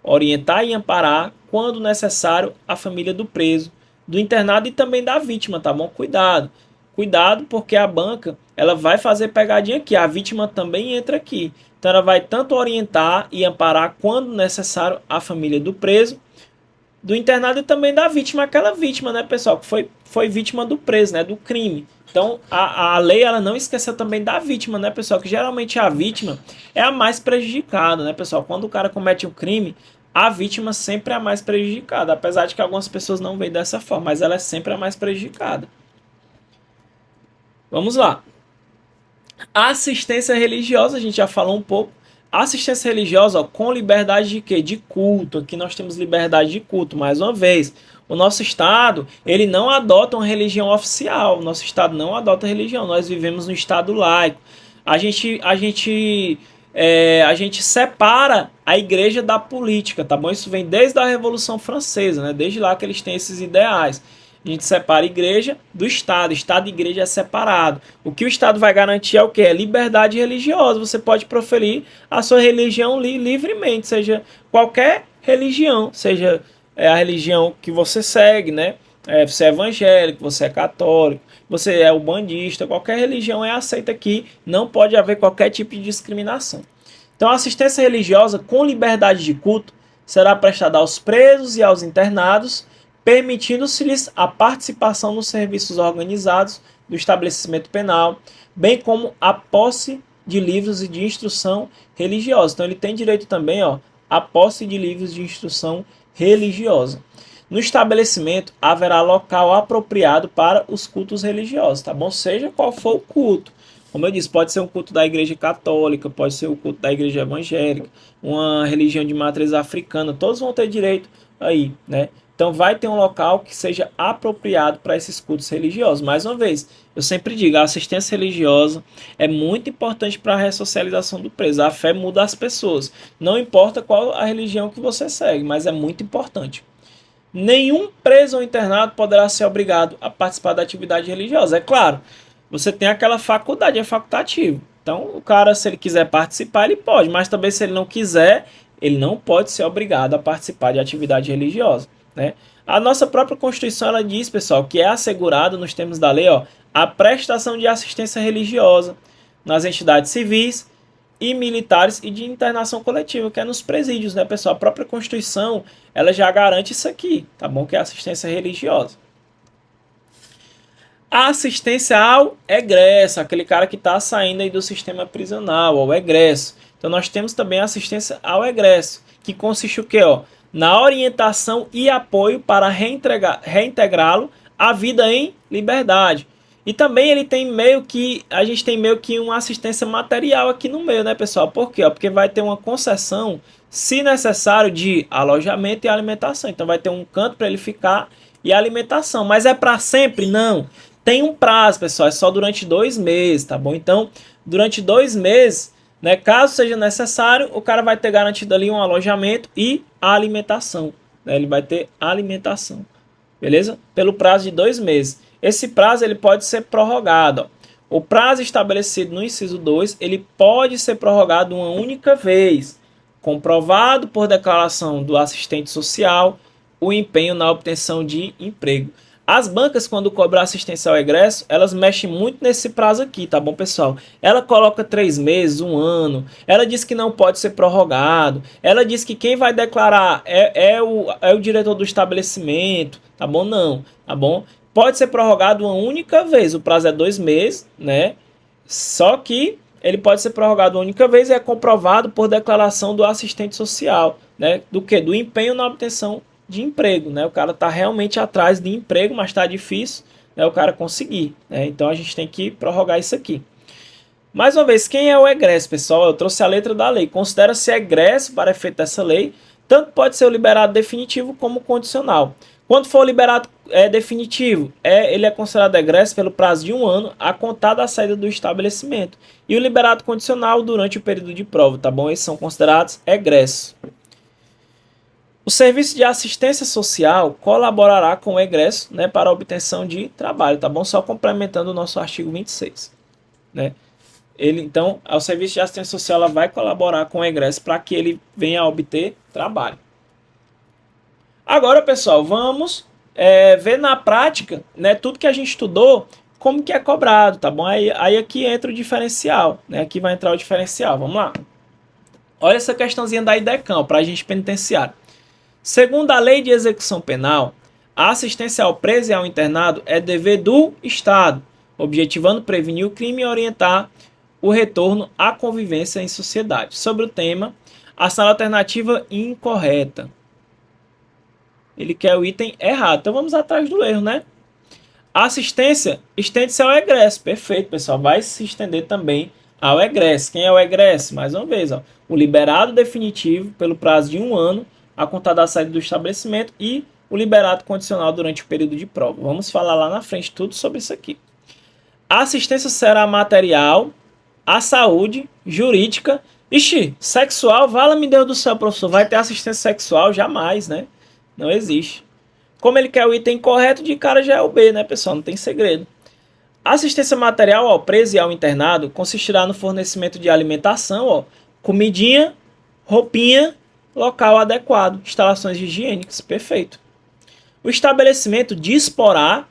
Orientar e amparar, quando necessário, a família do preso, do internado e também da vítima, tá bom? Cuidado. Cuidado, porque a banca ela vai fazer pegadinha aqui. A vítima também entra aqui. Então ela vai tanto orientar e amparar, quando necessário, a família do preso, do internado e também da vítima, aquela vítima, né, pessoal, que foi vítima do preso, né, do crime. Então, a lei, ela não esqueceu também da vítima, né, pessoal, que geralmente a vítima é a mais prejudicada, né, pessoal. Quando o cara comete um crime, a vítima sempre é a mais prejudicada, apesar de que algumas pessoas não veem dessa forma, mas ela é sempre a mais prejudicada. Vamos lá. Assistência religiosa, a gente já falou um pouco. Assistência religiosa, ó, com liberdade de quê? De culto. Aqui nós temos liberdade de culto, mais uma vez. O nosso Estado, ele não adota uma religião oficial. O nosso Estado não adota religião. Nós vivemos no Estado laico. A gente separa a igreja da política, tá bom? Isso vem desde a Revolução Francesa, né? Desde lá que eles têm esses ideais. A gente separa a igreja do Estado. Estado e igreja é separado. O que o Estado vai garantir é o quê? É liberdade religiosa. Você pode proferir a sua religião livremente, seja qualquer religião, seja a religião que você segue, né? Você é evangélico, você é católico, você é ubandista, qualquer religião é aceita aqui, não pode haver qualquer tipo de discriminação. Então, a assistência religiosa com liberdade de culto será prestada aos presos e aos internados, permitindo-se-lhes a participação nos serviços organizados do estabelecimento penal, bem como a posse de livros e de instrução religiosa. Então ele tem direito também, ó, à posse de livros de instrução religiosa. No estabelecimento haverá local apropriado para os cultos religiosos, tá bom? Seja qual for o culto. Como eu disse, pode ser um culto da igreja católica, pode ser o culto da igreja evangélica, uma religião de matriz africana, todos vão ter direito aí, né? Então vai ter um local que seja apropriado para esses cultos religiosos. Mais uma vez, eu sempre digo, a assistência religiosa é muito importante para a ressocialização do preso. A fé muda as pessoas. Não importa qual a religião que você segue, mas é muito importante. nenhum preso ou internado poderá ser obrigado a participar da atividade religiosa. É claro, você tem aquela faculdade, é facultativo. Então, o cara, se ele quiser participar, ele pode, mas também se ele não quiser, ele não pode ser obrigado a participar de atividade religiosa, né? A nossa própria Constituição, ela diz, pessoal, que é assegurado nos termos da lei, ó, a prestação de assistência religiosa nas entidades civis e militares e de internação coletiva, que é nos presídios, né, pessoal? A própria Constituição, ela já garante isso aqui, tá bom? Que é assistência religiosa. A assistência ao egresso, aquele cara que está saindo aí do sistema prisional, ao egresso. Então nós temos também a assistência ao egresso, que consiste o quê? Ó? Na orientação e apoio para reintegrá-lo à vida em liberdade. E também ele tem a gente tem meio que uma assistência material aqui no meio, né, pessoal? Por quê? Porque vai ter uma concessão, se necessário, de alojamento e alimentação. Então vai ter um canto para ele ficar e alimentação. Mas é para sempre? Não. Tem um prazo, pessoal, é só durante 2 meses, tá bom? Então, durante 2 meses, né, caso seja necessário, o cara vai ter garantido ali um alojamento e a alimentação, né? Ele vai ter alimentação, beleza? Pelo prazo de 2 meses. Esse prazo ele pode ser prorrogado. Ó. O prazo estabelecido no inciso 2, ele pode ser prorrogado uma única vez, comprovado por declaração do assistente social o empenho na obtenção de emprego. As bancas, quando cobram assistência ao egresso, elas mexem muito nesse prazo aqui, tá bom, pessoal? Ela coloca 3 meses, 1 ano, ela diz que não pode ser prorrogado, ela diz que quem vai declarar é o diretor do estabelecimento, tá bom? Não, tá bom? Pode ser prorrogado uma única vez, o prazo é 2 meses, né? Só que ele pode ser prorrogado uma única vez e é comprovado por declaração do assistente social, né? Do que? Do empenho na obtenção de emprego, né? O cara está realmente atrás de emprego, mas está difícil, né, o cara conseguir, né? Então a gente tem que prorrogar isso aqui. Mais uma vez, quem é o egresso, pessoal? Eu trouxe a letra da lei. Considera-se egresso para efeito dessa lei, tanto pode ser o liberado definitivo como condicional. Quando for o liberado definitivo, ele é considerado egresso pelo prazo de 1 ano a contar da saída do estabelecimento. E o liberado condicional durante o período de prova, tá bom? Esses são considerados egressos. O serviço de assistência social colaborará com o egresso, né, para a obtenção de trabalho, tá bom? Só complementando o nosso artigo 26, né? Então, o serviço de assistência social ela vai colaborar com o egresso para que ele venha a obter trabalho. Agora, pessoal, vamos ver na prática, né, tudo que a gente estudou, como que é cobrado, tá bom? Aí aqui entra o diferencial, né? Aqui vai entrar o diferencial, vamos lá. Olha essa questãozinha da IDECAM, para a gente penitenciário. Segundo a Lei de Execução Penal, a assistência ao preso e ao internado é dever do Estado, objetivando prevenir o crime e orientar o retorno à convivência em sociedade. Sobre o tema, ação alternativa incorreta. Ele quer o item errado, então vamos atrás do erro, né? A assistência estende-se ao egresso. Perfeito, pessoal. Vai se estender também ao egresso. Quem é o egresso? Mais uma vez, ó, o liberado definitivo pelo prazo de 1 ano a contar da saída do estabelecimento e o liberado condicional durante o período de prova. Vamos falar lá na frente tudo sobre isso aqui. A assistência será material, a saúde, jurídica, sexual, vala-me Deus do céu, professor, vai ter assistência sexual? Jamais, né? Não existe. Como ele quer o item correto, de cara já é o B, né, pessoal? Não tem segredo. A assistência material ao preso e ao internado consistirá no fornecimento de alimentação, ó, comidinha, roupinha, local adequado, instalações higiênicas, perfeito. O estabelecimento disporá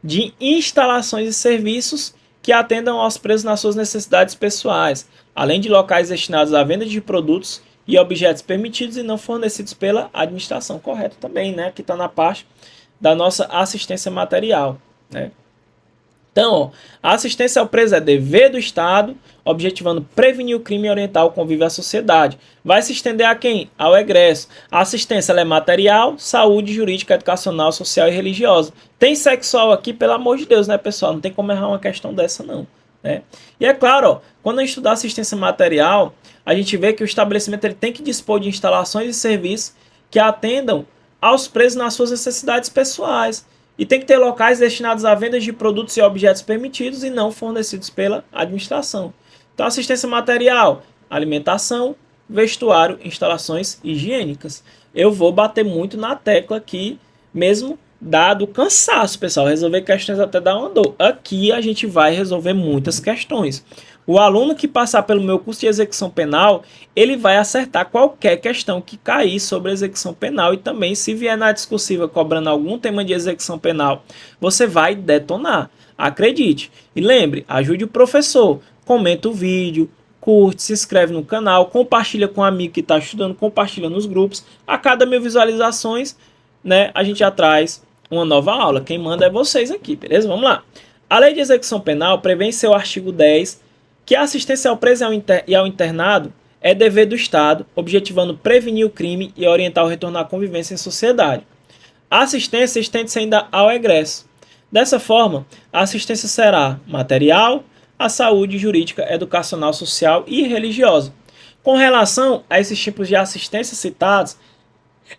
de instalações e serviços que atendam aos presos nas suas necessidades pessoais, além de locais destinados à venda de produtos e objetos permitidos e não fornecidos pela administração. Correto também, né? Que está na parte da nossa assistência material, né? Então, ó, a assistência ao preso é dever do Estado, objetivando prevenir o crime e orientar o convívio à sociedade. Vai se estender a quem? Ao egresso. A assistência ela é material, saúde, jurídica, educacional, social e religiosa. Tem sexual aqui, pelo amor de Deus, né, pessoal? Não tem como errar uma questão dessa, não, né? E é claro, ó, quando a gente estudar assistência material, a gente vê que o estabelecimento ele tem que dispor de instalações e serviços que atendam aos presos nas suas necessidades pessoais. E tem que ter locais destinados à venda de produtos e objetos permitidos e não fornecidos pela administração. Então, assistência material, alimentação, vestuário, instalações higiênicas. Eu vou bater muito na tecla aqui mesmo dado o cansaço, pessoal. Resolver questões até dar uma dor. Aqui a gente vai resolver muitas questões. O aluno que passar pelo meu curso de execução penal, ele vai acertar qualquer questão que cair sobre execução penal, e também se vier na discursiva cobrando algum tema de execução penal, você vai detonar. Acredite. E lembre, ajude o professor. Comenta o vídeo, curte, se inscreve no canal, compartilha com um amigo que está estudando, compartilha nos grupos. A cada 1000 visualizações, né, a gente já traz uma nova aula. Quem manda é vocês aqui, beleza? Vamos lá. A Lei de Execução Penal prevê em seu artigo 10 que a assistência ao preso e ao internado é dever do Estado, objetivando prevenir o crime e orientar o retorno à convivência em sociedade. A assistência estende-se ainda ao egresso. Dessa forma, a assistência será material, a saúde, jurídica, educacional, social e religiosa. Com relação a esses tipos de assistência citados,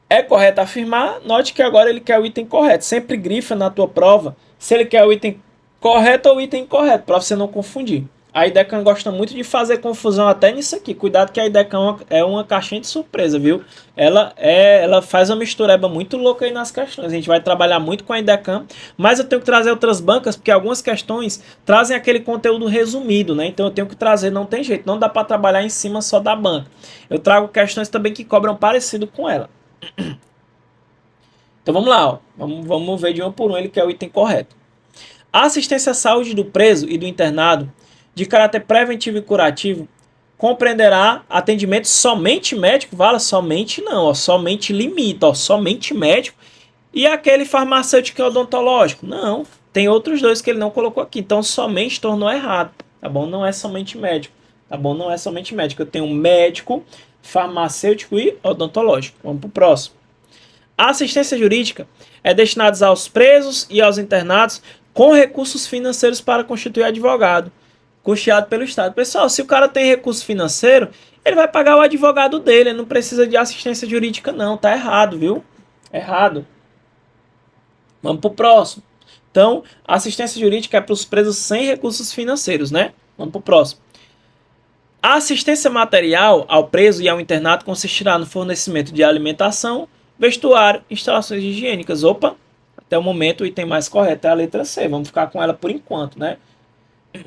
é correto afirmar, note que agora ele quer o item correto. Sempre grifa na tua prova se ele quer o item correto ou o item incorreto, para você não confundir. A IDECAM gosta muito de fazer confusão até nisso aqui. Cuidado que a IDECAM é uma caixinha de surpresa, viu? Ela faz uma mistureba muito louca aí nas questões. A gente vai trabalhar muito com a IDECAM, mas eu tenho que trazer outras bancas, porque algumas questões trazem aquele conteúdo resumido, né? Então eu tenho que trazer, não tem jeito. Não dá para trabalhar em cima só da banca. Eu trago questões também que cobram parecido com ela. Então vamos lá, ó. Vamos ver de um por um ele que é o item correto. A assistência à saúde do preso e do internado de caráter preventivo e curativo compreenderá atendimento somente médico, vale somente não, ó, somente limita, ó, somente médico, e aquele farmacêutico e odontológico, não, tem outros dois que ele não colocou aqui, então somente tornou errado, tá bom? Não é somente médico, tá bom? Não é somente médico, eu tenho médico, farmacêutico e odontológico. Vamos pro próximo. A assistência jurídica é destinada aos presos e aos internados com recursos financeiros para constituir advogado, custeado pelo Estado. Pessoal, se o cara tem recurso financeiro, ele vai pagar o advogado dele, ele não precisa de assistência jurídica não, tá errado, viu? Errado. Vamos pro próximo. Então, a assistência jurídica é para os presos sem recursos financeiros, né? Vamos pro próximo. A assistência material ao preso e ao internado consistirá no fornecimento de alimentação, vestuário, instalações higiênicas. Opa, até o momento o item mais correto é a letra C. Vamos ficar com ela por enquanto, né?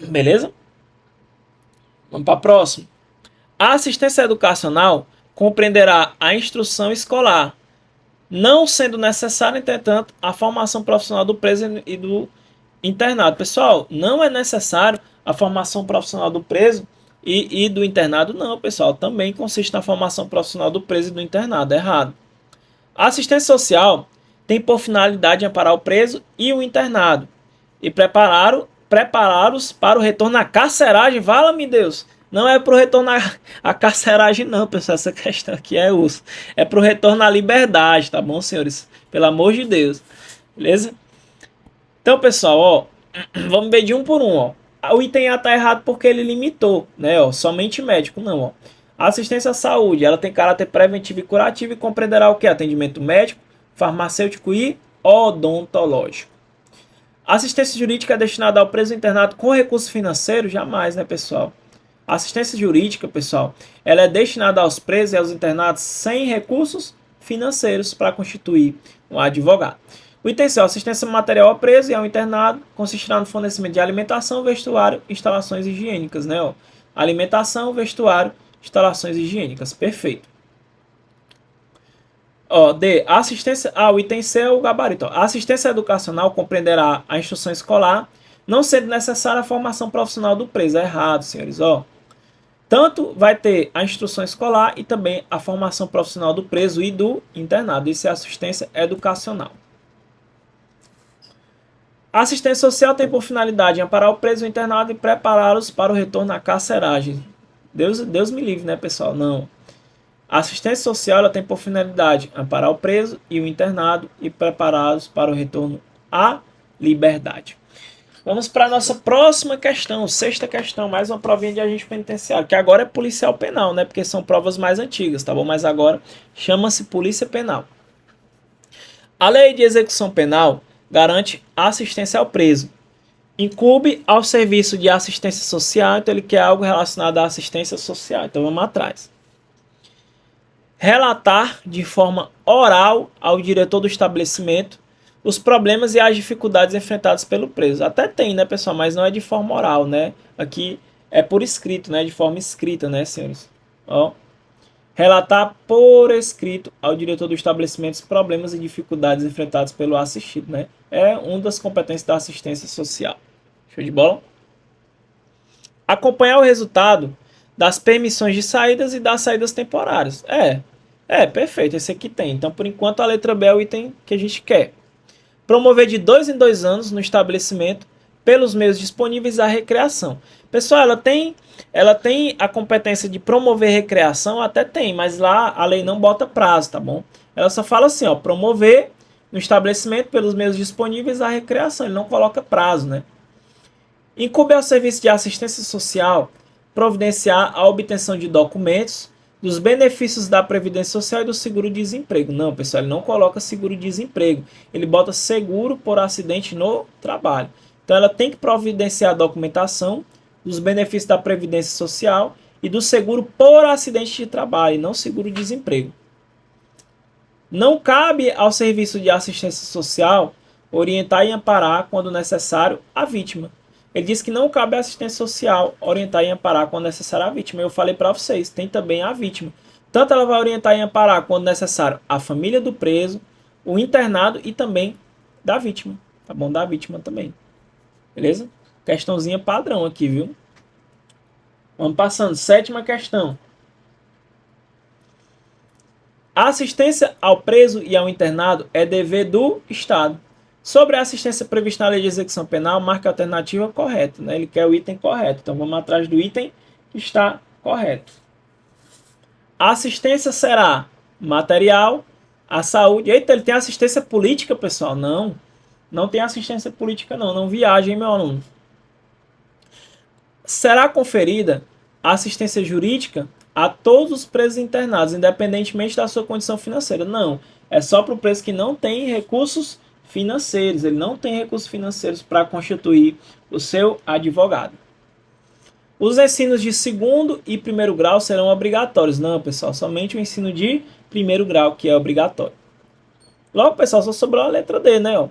Beleza? Vamos para a próxima. A assistência educacional compreenderá a instrução escolar, não sendo necessária, entretanto, a formação profissional do preso e do internado. Pessoal, não é necessário a formação profissional do preso e do internado, não, pessoal. Também consiste na formação profissional do preso e do internado. Errado. A assistência social tem por finalidade amparar o preso e o internado e prepará-los para o retorno à carceragem. Vala-me Deus! Não é para o retorno à carceragem não, pessoal. Essa questão aqui é osso. É para o retorno à liberdade, tá bom, senhores? Pelo amor de Deus. Beleza? Então, pessoal, ó, vamos ver de um por um, ó. O item A está errado porque ele limitou, né? Ó, somente médico, não, ó. A assistência à saúde, ela tem caráter preventivo e curativo e compreenderá o que? Atendimento médico, farmacêutico e odontológico. A assistência jurídica é destinada ao preso internado com recurso financeiro? Jamais, né, pessoal? A assistência jurídica, pessoal, ela é destinada aos presos e aos internados sem recursos financeiros para constituir um advogado. O item C, assistência material ao preso e ao internado, consistirá no fornecimento de alimentação, vestuário, instalações higiênicas, né? Ó. Alimentação, vestuário, instalações higiênicas. Perfeito. Ó, D. A assistência. O item C é o gabarito. Ó. A assistência educacional compreenderá a instrução escolar, não sendo necessária a formação profissional do preso. É errado, senhores. Ó. Tanto vai ter a instrução escolar e também a formação profissional do preso e do internado. Isso é assistência educacional. A assistência social tem por finalidade amparar o preso e o internado e prepará-los para o retorno à carceragem. Deus me livre, né, pessoal? Não. A assistência social ela tem por finalidade amparar o preso e o internado e prepará-los para o retorno à liberdade. Vamos para a nossa próxima questão, sexta questão, mais uma provinha de agente penitenciário, que agora é policial penal, né? Porque são provas mais antigas, tá bom? Mas agora chama-se polícia penal. A lei de execução penal garante assistência ao preso. Incumbe ao serviço de assistência social, então ele quer algo relacionado à assistência social. Então vamos atrás. relatar de forma oral ao diretor do estabelecimento os problemas e as dificuldades enfrentadas pelo preso. Até tem, né, pessoal, mas não é de forma oral, né? Aqui é por escrito, né, de forma escrita, né, senhores? Ó, relatar por escrito ao diretor do estabelecimento os problemas e dificuldades enfrentados pelo assistido, né? É uma das competências da assistência social. Show de bola? Acompanhar o resultado das permissões de saídas e das saídas temporárias. Perfeito, esse aqui tem. Então, por enquanto, a letra B é o item que a gente quer. Promover de 2 em 2 anos no estabelecimento, pelos meios disponíveis, a recreação. Pessoal, ela tem a competência de promover recreação? Até tem, mas lá a lei não bota prazo, tá bom? Ela só fala assim, ó, promover no estabelecimento, pelos meios disponíveis, a recreação. Ele não coloca prazo, né? Incumbe ao serviço de assistência social providenciar a obtenção de documentos dos benefícios da Previdência Social e do seguro-desemprego. Não, pessoal, ele não coloca seguro-desemprego. Ele bota seguro por acidente no trabalho. Então, ela tem que providenciar a documentação dos benefícios da Previdência Social e do seguro por acidente de trabalho, e não seguro-desemprego. Não cabe ao serviço de assistência social orientar e amparar, quando necessário, a vítima. Ele diz que não cabe à assistência social orientar e amparar quando necessário a vítima. Eu falei para vocês, tem também a vítima. Tanto ela vai orientar e amparar quando necessário a família do preso, o internado e também da vítima. Tá bom? Da vítima também. Beleza? Questãozinha padrão aqui, viu? Vamos passando. 7ª questão. A assistência ao preso e ao internado é dever do Estado. Sobre a assistência prevista na lei de execução penal, marque a alternativa correta, né? Ele quer o item correto. Então vamos atrás do item que está correto. A assistência será material, a saúde. Eita, ele tem assistência política, pessoal? Não. Não tem assistência política, não. Não viajem, meu aluno. Será conferida assistência jurídica a todos os presos internados, independentemente da sua condição financeira. Não. É só para o preso que não tem recursos financeiros. Ele não tem recursos financeiros para constituir o seu advogado. Os ensinos de 2º e 1º grau serão obrigatórios. Não, pessoal, somente o ensino de 1º grau que é obrigatório. Logo, pessoal, só sobrou a letra D, né? Ó.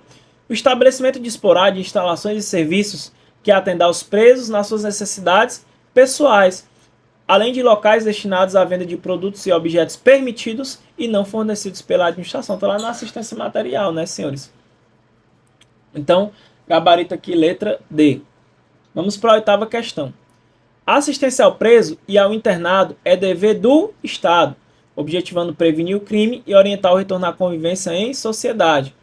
O estabelecimento disporá de instalações e serviços que atendam aos presos nas suas necessidades pessoais, além de locais destinados à venda de produtos e objetos permitidos e não fornecidos pela administração. Está lá na assistência material, né, senhores? Então, gabarito aqui, letra D. Vamos para a 8ª questão. A assistência ao preso e ao internado é dever do Estado, objetivando prevenir o crime e orientar o retorno à convivência em sociedade.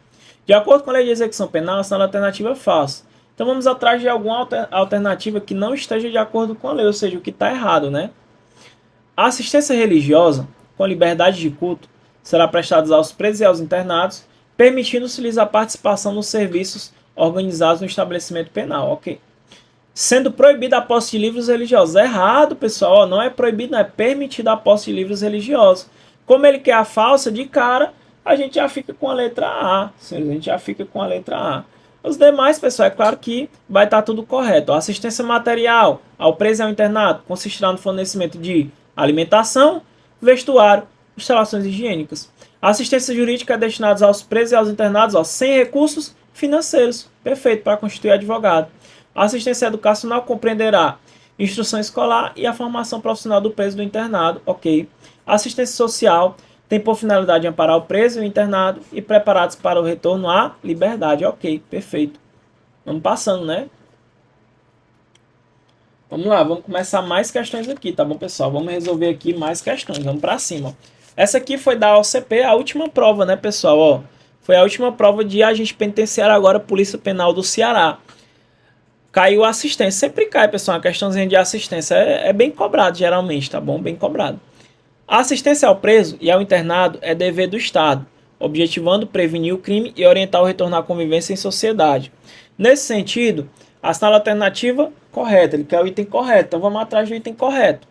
De acordo com a lei de execução penal, essa alternativa é falsa. Então vamos atrás de alguma alternativa que não esteja de acordo com a lei, ou seja, o que está errado, né? A assistência religiosa, com liberdade de culto, será prestada aos presos e aos internados, permitindo-se-lhes a participação nos serviços organizados no estabelecimento penal, ok? Sendo proibida a posse de livros religiosos. É errado, pessoal, não é proibido, não é permitida a posse de livros religiosos. Como ele quer a falsa, de cara, a gente já fica com a letra A, a gente já fica com a letra A. Os demais, pessoal, é claro que vai estar tudo correto. A assistência material ao preso e ao internado consistirá no fornecimento de alimentação, vestuário, instalações higiênicas. A assistência jurídica é destinada aos presos e aos internados sem recursos financeiros. Perfeito, para constituir advogado. A assistência educacional compreenderá instrução escolar e a formação profissional do preso e do internado. Ok. A assistência social tem por finalidade amparar o preso e o internado e preparados para o retorno à liberdade. Ok, perfeito. Vamos passando, né? Vamos lá, vamos começar mais questões aqui, tá bom, pessoal? Vamos resolver aqui mais questões. Vamos para cima. Essa aqui foi da OCP, a última prova, né, pessoal? Ó, foi a última prova de agente penitenciário, agora Polícia Penal do Ceará. Caiu a assistência. Sempre cai, pessoal, uma questãozinha de assistência. É bem cobrado, geralmente, tá bom? Bem cobrado. A assistência ao preso e ao internado é dever do Estado, objetivando prevenir o crime e orientar o retorno à convivência em sociedade. Nesse sentido, assinala a alternativa correta, ele quer o item correto, então vamos atrás do item correto.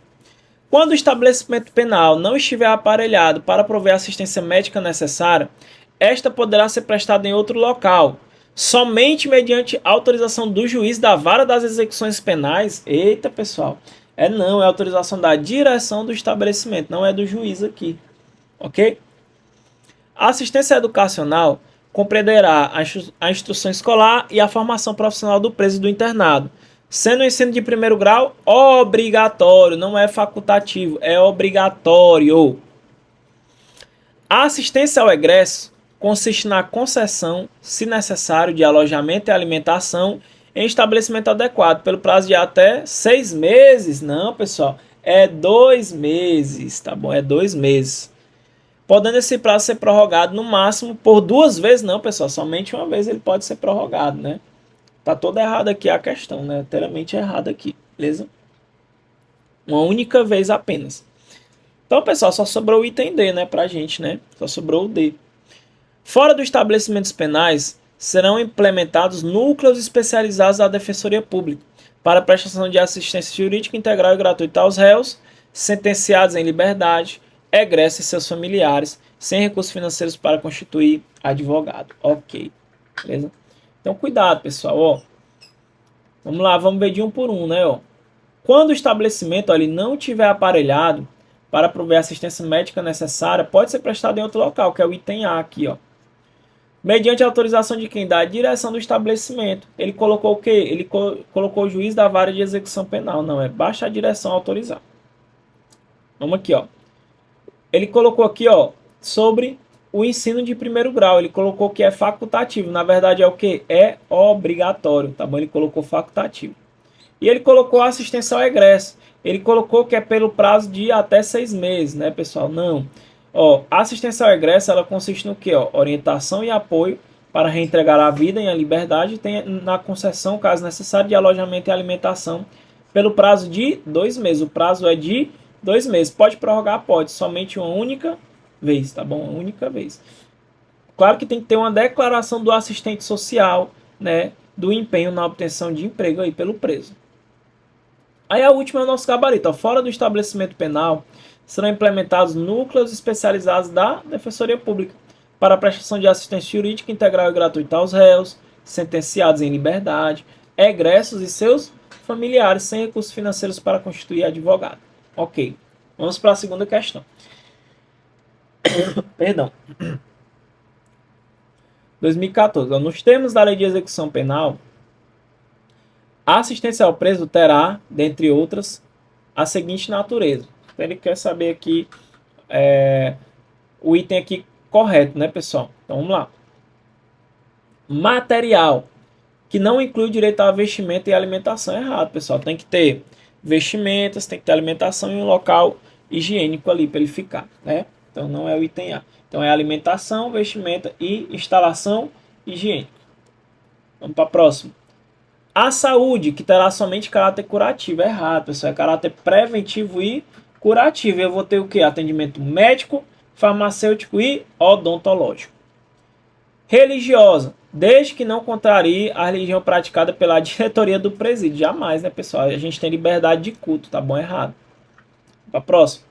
Quando o estabelecimento penal não estiver aparelhado para prover a assistência médica necessária, esta poderá ser prestada em outro local, somente mediante autorização do juiz da vara das execuções penais. Eita, pessoal! É autorização da direção do estabelecimento, não é do juiz aqui. ok? A assistência educacional compreenderá a instrução escolar e a formação profissional do preso e do internado, sendo o ensino de primeiro grau obrigatório, não é facultativo, é obrigatório. A assistência ao egresso consiste na concessão, se necessário, de alojamento e alimentação em estabelecimento adequado, pelo prazo de até 6 meses. Não, pessoal, é 2 meses, tá bom? É 2 meses. Podendo esse prazo ser prorrogado no máximo por 2 vezes, não, pessoal, somente uma vez ele pode ser prorrogado, né? Tá toda errada aqui a questão, né? Inteiramente errada aqui, beleza? Uma única vez apenas. Então, pessoal, só sobrou o item D, né, pra gente, né? Só sobrou o D. Fora dos estabelecimentos penais, serão implementados núcleos especializados da Defensoria Pública para a prestação de assistência jurídica integral e gratuita aos réus, sentenciados em liberdade, egressos e seus familiares, sem recursos financeiros para constituir advogado. Ok, beleza? Então, cuidado, pessoal, ó. Vamos lá, vamos ver de um por um, né, ó. Quando o estabelecimento ali não tiver aparelhado para prover a assistência médica necessária, pode ser prestado em outro local, que é o item A aqui, ó. Mediante a autorização de quem dá a direção do estabelecimento. Ele colocou o quê? Ele colocou o juiz da vara de execução penal. Não, é baixa a direção autorizar. Vamos aqui, ó. Ele colocou aqui, ó, sobre o ensino de primeiro grau. Ele colocou que é facultativo. Na verdade é o quê? É obrigatório, tá bom? Ele colocou facultativo. E ele colocou a assistência ao egresso. Ele colocou que é pelo prazo de até 6 meses, né, pessoal? Não. Ó, a assistência ao egresso, ela consiste no quê? Ó, orientação e apoio para reentregar a vida em a liberdade, tem na concessão, caso necessário, de alojamento e alimentação pelo prazo de 2 meses. O prazo é de 2 meses. Pode prorrogar? Pode. Somente uma única vez, tá bom? Uma única vez. Claro que tem que ter uma declaração do assistente social, né, do empenho na obtenção de emprego aí pelo preso. Aí a última é o nosso gabarito. Ó. Fora do estabelecimento penal, serão implementados núcleos especializados da Defensoria Pública para a prestação de assistência jurídica integral e gratuita aos réus, sentenciados em liberdade, egressos e seus familiares sem recursos financeiros para constituir advogado. Ok. Vamos para a segunda questão. Perdão. 2014. Ó. Nos termos da Lei de Execução Penal, a assistência ao preso terá, dentre outras, a seguinte natureza. Então, ele quer saber aqui o item aqui correto, né, pessoal? Então, vamos lá. Material, que não inclui direito a vestimenta e alimentação. É errado, pessoal. Tem que ter vestimentas, tem que ter alimentação e um local higiênico ali para ele ficar, né? Então, não é o item A. Então, é alimentação, vestimenta e instalação higiênica. Vamos para a próxima. A saúde, que terá somente caráter curativo. É errado, pessoal. É caráter preventivo e curativo. Eu vou ter o quê? Atendimento médico, farmacêutico e odontológico. Religiosa, desde que não contrarie a religião praticada pela diretoria do presídio. Jamais, né, pessoal? A gente tem liberdade de culto, tá bom? Errado. Para a próxima.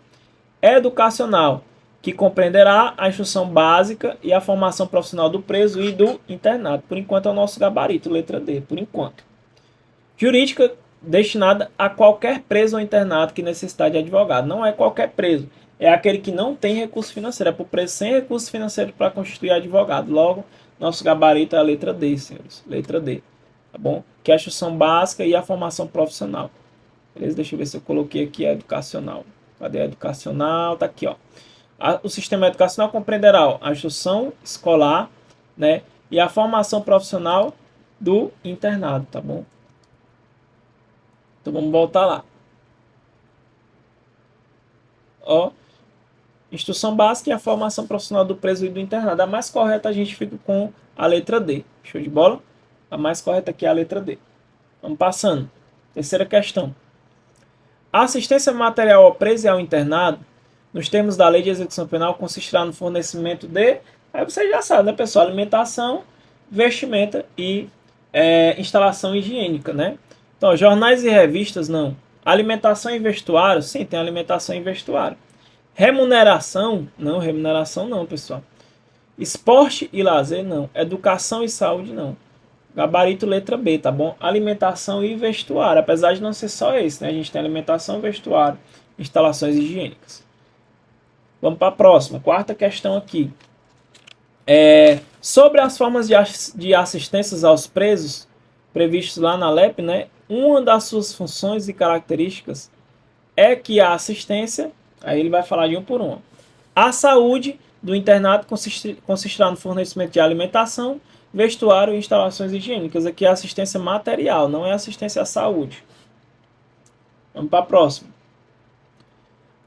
Educacional, que compreenderá a instrução básica e a formação profissional do preso e do internado. Por enquanto é o nosso gabarito, letra D, por enquanto. Jurídica, destinada a qualquer preso ou internado que necessitar de advogado. Não é qualquer preso, é aquele que não tem recurso financeiro. É para o preso sem recurso financeiro para constituir advogado. Logo, nosso gabarito é a letra D, senhores. Letra D, tá bom? Que é a instrução básica e a formação profissional. Beleza? Deixa eu ver se eu coloquei aqui a educacional. Cadê a educacional? Tá aqui, ó. O sistema educacional compreenderá, ó, a instrução escolar, né, e a formação profissional do internado, tá bom? Então vamos voltar lá. Ó, instrução básica e a formação profissional do preso e do internado. A mais correta a gente fica com a letra D. Show de bola? A mais correta aqui é a letra D. Vamos passando. Terceira questão. A assistência material ao preso e ao internado, nos termos da Lei de Execução Penal, consistirá no fornecimento de... Aí você já sabe, né, pessoal? Alimentação, vestimenta e instalação higiênica, né? Então, jornais e revistas, não. Alimentação e vestuário, sim, tem alimentação e vestuário. Remuneração não, pessoal. Esporte e lazer, não. Educação e saúde, não. Gabarito letra B, tá bom? Alimentação e vestuário, apesar de não ser só esse, né? A gente tem alimentação, vestuário, instalações higiênicas. Vamos para a próxima, quarta questão aqui. Sobre as formas de assistência aos presos previstos lá na LEP, né? Uma das suas funções e características é que a assistência, aí ele vai falar de um por um. A saúde do internato consistirá no fornecimento de alimentação, vestuário e instalações higiênicas. Aqui é assistência material, não é assistência à saúde. Vamos para a próxima.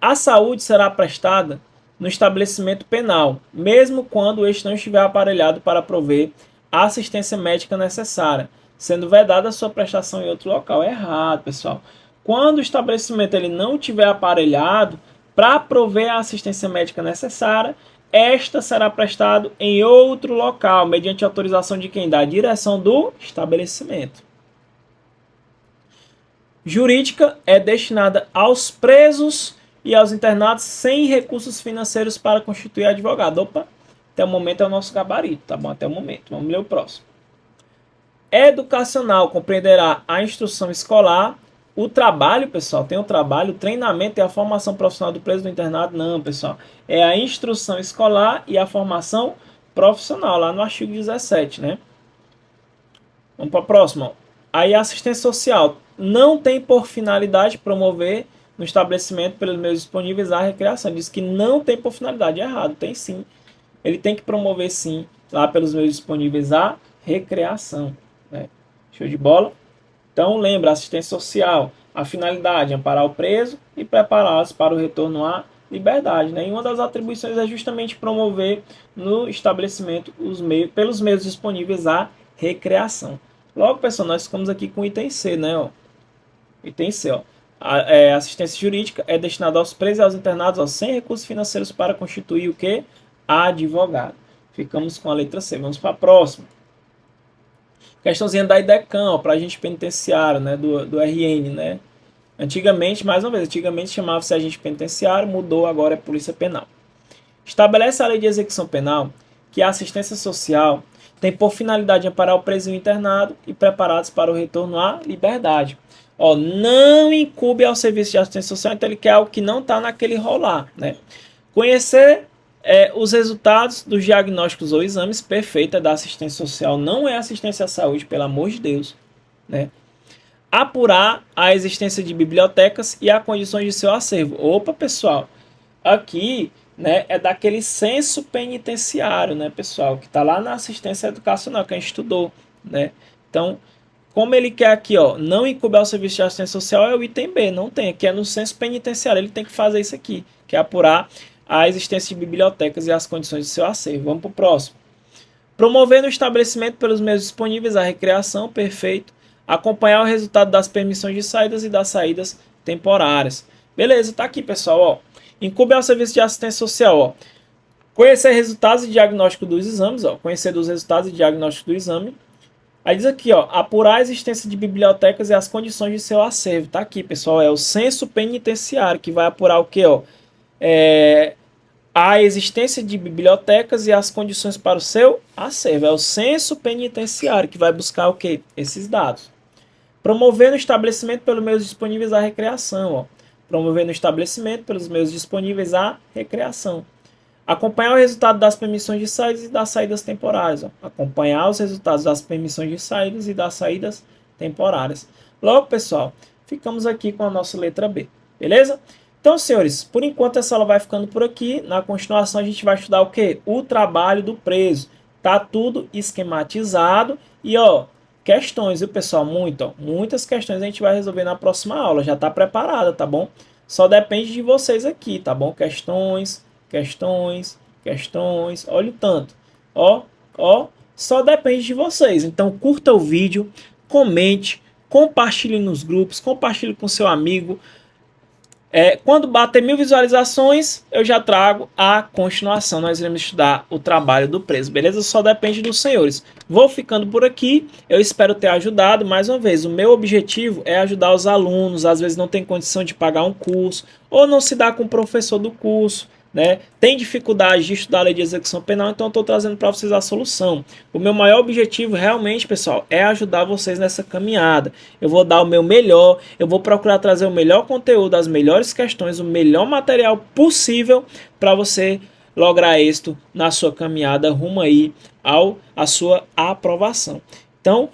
A saúde será prestada no estabelecimento penal, mesmo quando este não estiver aparelhado para prover a assistência médica necessária, sendo vedada a sua prestação em outro local. É errado, pessoal. Quando o estabelecimento ele não estiver aparelhado para prover a assistência médica necessária, esta será prestada em outro local, mediante autorização de quem? Da direção do estabelecimento. Jurídica é destinada aos presos e aos internados sem recursos financeiros para constituir advogado. Opa, até o momento é o nosso gabarito, tá bom? Até o momento. Vamos ler o próximo. Educacional compreenderá a instrução escolar, o trabalho, pessoal, tem o trabalho, o treinamento e a formação profissional do preso do internado. Não, pessoal, é a instrução escolar e a formação profissional, lá no artigo 17, né? Vamos para a próxima. Aí a assistência social não tem por finalidade promover no estabelecimento pelos meios disponíveis a recreação. Diz que não tem por finalidade. É errado, tem sim. Ele tem que promover sim, lá pelos meios disponíveis a recreação, né? Show de bola? Então lembra, assistência social, a finalidade é amparar o preso e prepará-los para o retorno à liberdade, né? E uma das atribuições é justamente promover no estabelecimento pelos meios disponíveis a recreação. Logo, pessoal, nós ficamos aqui com o item C, né? Ó. Item C, ó. A assistência jurídica é destinada aos presos e aos internados, ó, sem recursos financeiros para constituir o quê? Advogado. Ficamos com a letra C. Vamos para a próxima. Questãozinha da IDECAM, para agente penitenciário, né? Do RN, né? Antigamente, mais uma vez, antigamente chamava-se agente penitenciário, mudou, agora é polícia penal. Estabelece a lei de execução penal que a assistência social tem por finalidade amparar o preso e o internado e preparados para o retorno à liberdade. Ó, não incube ao serviço de assistência social, então ele quer algo que não está naquele rolar, né? Conhecer os resultados dos diagnósticos ou exames, perfeita, da assistência social, não é assistência à saúde, pelo amor de Deus, né? Apurar a existência de bibliotecas e as condições de seu acervo. Opa, pessoal, aqui, né, é daquele censo penitenciário, né, pessoal, que está lá na assistência educacional que a gente estudou, né? Então, como ele quer aqui, ó, não incube ao serviço de assistência social, é o item B, não tem, aqui é no censo penitenciário, ele tem que fazer isso aqui, que é apurar a existência de bibliotecas e as condições de seu acervo. Vamos para o próximo. Promover no estabelecimento pelos meios disponíveis a recreação, perfeito. Acompanhar o resultado das permissões de saídas e das saídas temporárias. Beleza, tá aqui, pessoal, ó. Incube ao serviço de assistência social, ó. Conhecer resultados e diagnóstico dos exames, ó. Conhecer dos resultados e diagnóstico do exame. Aí diz aqui, ó, apurar a existência de bibliotecas e as condições de seu acervo. Tá aqui, pessoal, é o censo penitenciário que vai apurar o quê, ó? A existência de bibliotecas e as condições para o seu acervo. É o censo penitenciário que vai buscar o quê? Esses dados. Promover no estabelecimento pelos meios disponíveis a recreação. Ó. Promover no estabelecimento pelos meios disponíveis a recreação. Acompanhar o resultado das permissões de saídas e das saídas temporárias. Ó. Acompanhar os resultados das permissões de saídas e das saídas temporárias. Logo, pessoal, ficamos aqui com a nossa letra B. Beleza? Então, senhores, por enquanto essa aula vai ficando por aqui. Na continuação a gente vai estudar o quê? O trabalho do preso. Tá tudo esquematizado. E, ó, questões, viu, pessoal? Muitas questões a gente vai resolver na próxima aula. Já tá preparada, tá bom? Só depende de vocês aqui, tá bom? Questões. Olha o tanto. Ó. Só depende de vocês. Então, curta o vídeo, comente, compartilhe nos grupos, compartilhe com seu amigo. Quando bater 1000 visualizações, eu já trago a continuação. Nós iremos estudar o trabalho do preso, beleza? Só depende dos senhores. Vou ficando por aqui. Eu espero ter ajudado. Mais uma vez, o meu objetivo é ajudar os alunos. Às vezes não tem condição de pagar um curso, ou não se dá com o professor do curso, né, tem dificuldade de estudar a lei de execução penal, então eu estou trazendo para vocês a solução. O meu maior objetivo realmente, pessoal, é ajudar vocês nessa caminhada. Eu vou dar o meu melhor, eu vou procurar trazer o melhor conteúdo, as melhores questões, o melhor material possível para você lograr êxito na sua caminhada rumo aí à sua aprovação. Então,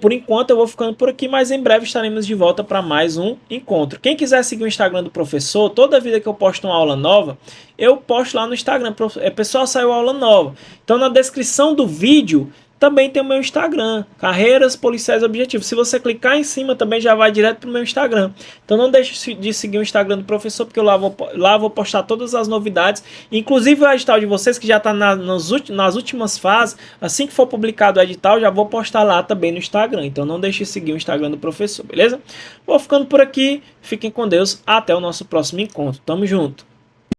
por enquanto eu vou ficando por aqui, mas em breve estaremos de volta para mais um encontro. Quem quiser seguir o Instagram do professor, toda vida que eu posto uma aula nova, eu posto lá no Instagram. Pessoal, saiu aula nova. Então na descrição do vídeo também tem o meu Instagram, Carreiras Policiais Objetivos. Se você clicar em cima, também já vai direto para o meu Instagram. Então não deixe de seguir o Instagram do professor, porque eu lá vou postar todas as novidades, inclusive o edital de vocês, que já está nas últimas fases. Assim que for publicado o edital, já vou postar lá também no Instagram. Então não deixe de seguir o Instagram do professor, beleza? Vou ficando por aqui, fiquem com Deus, até o nosso próximo encontro. Tamo junto!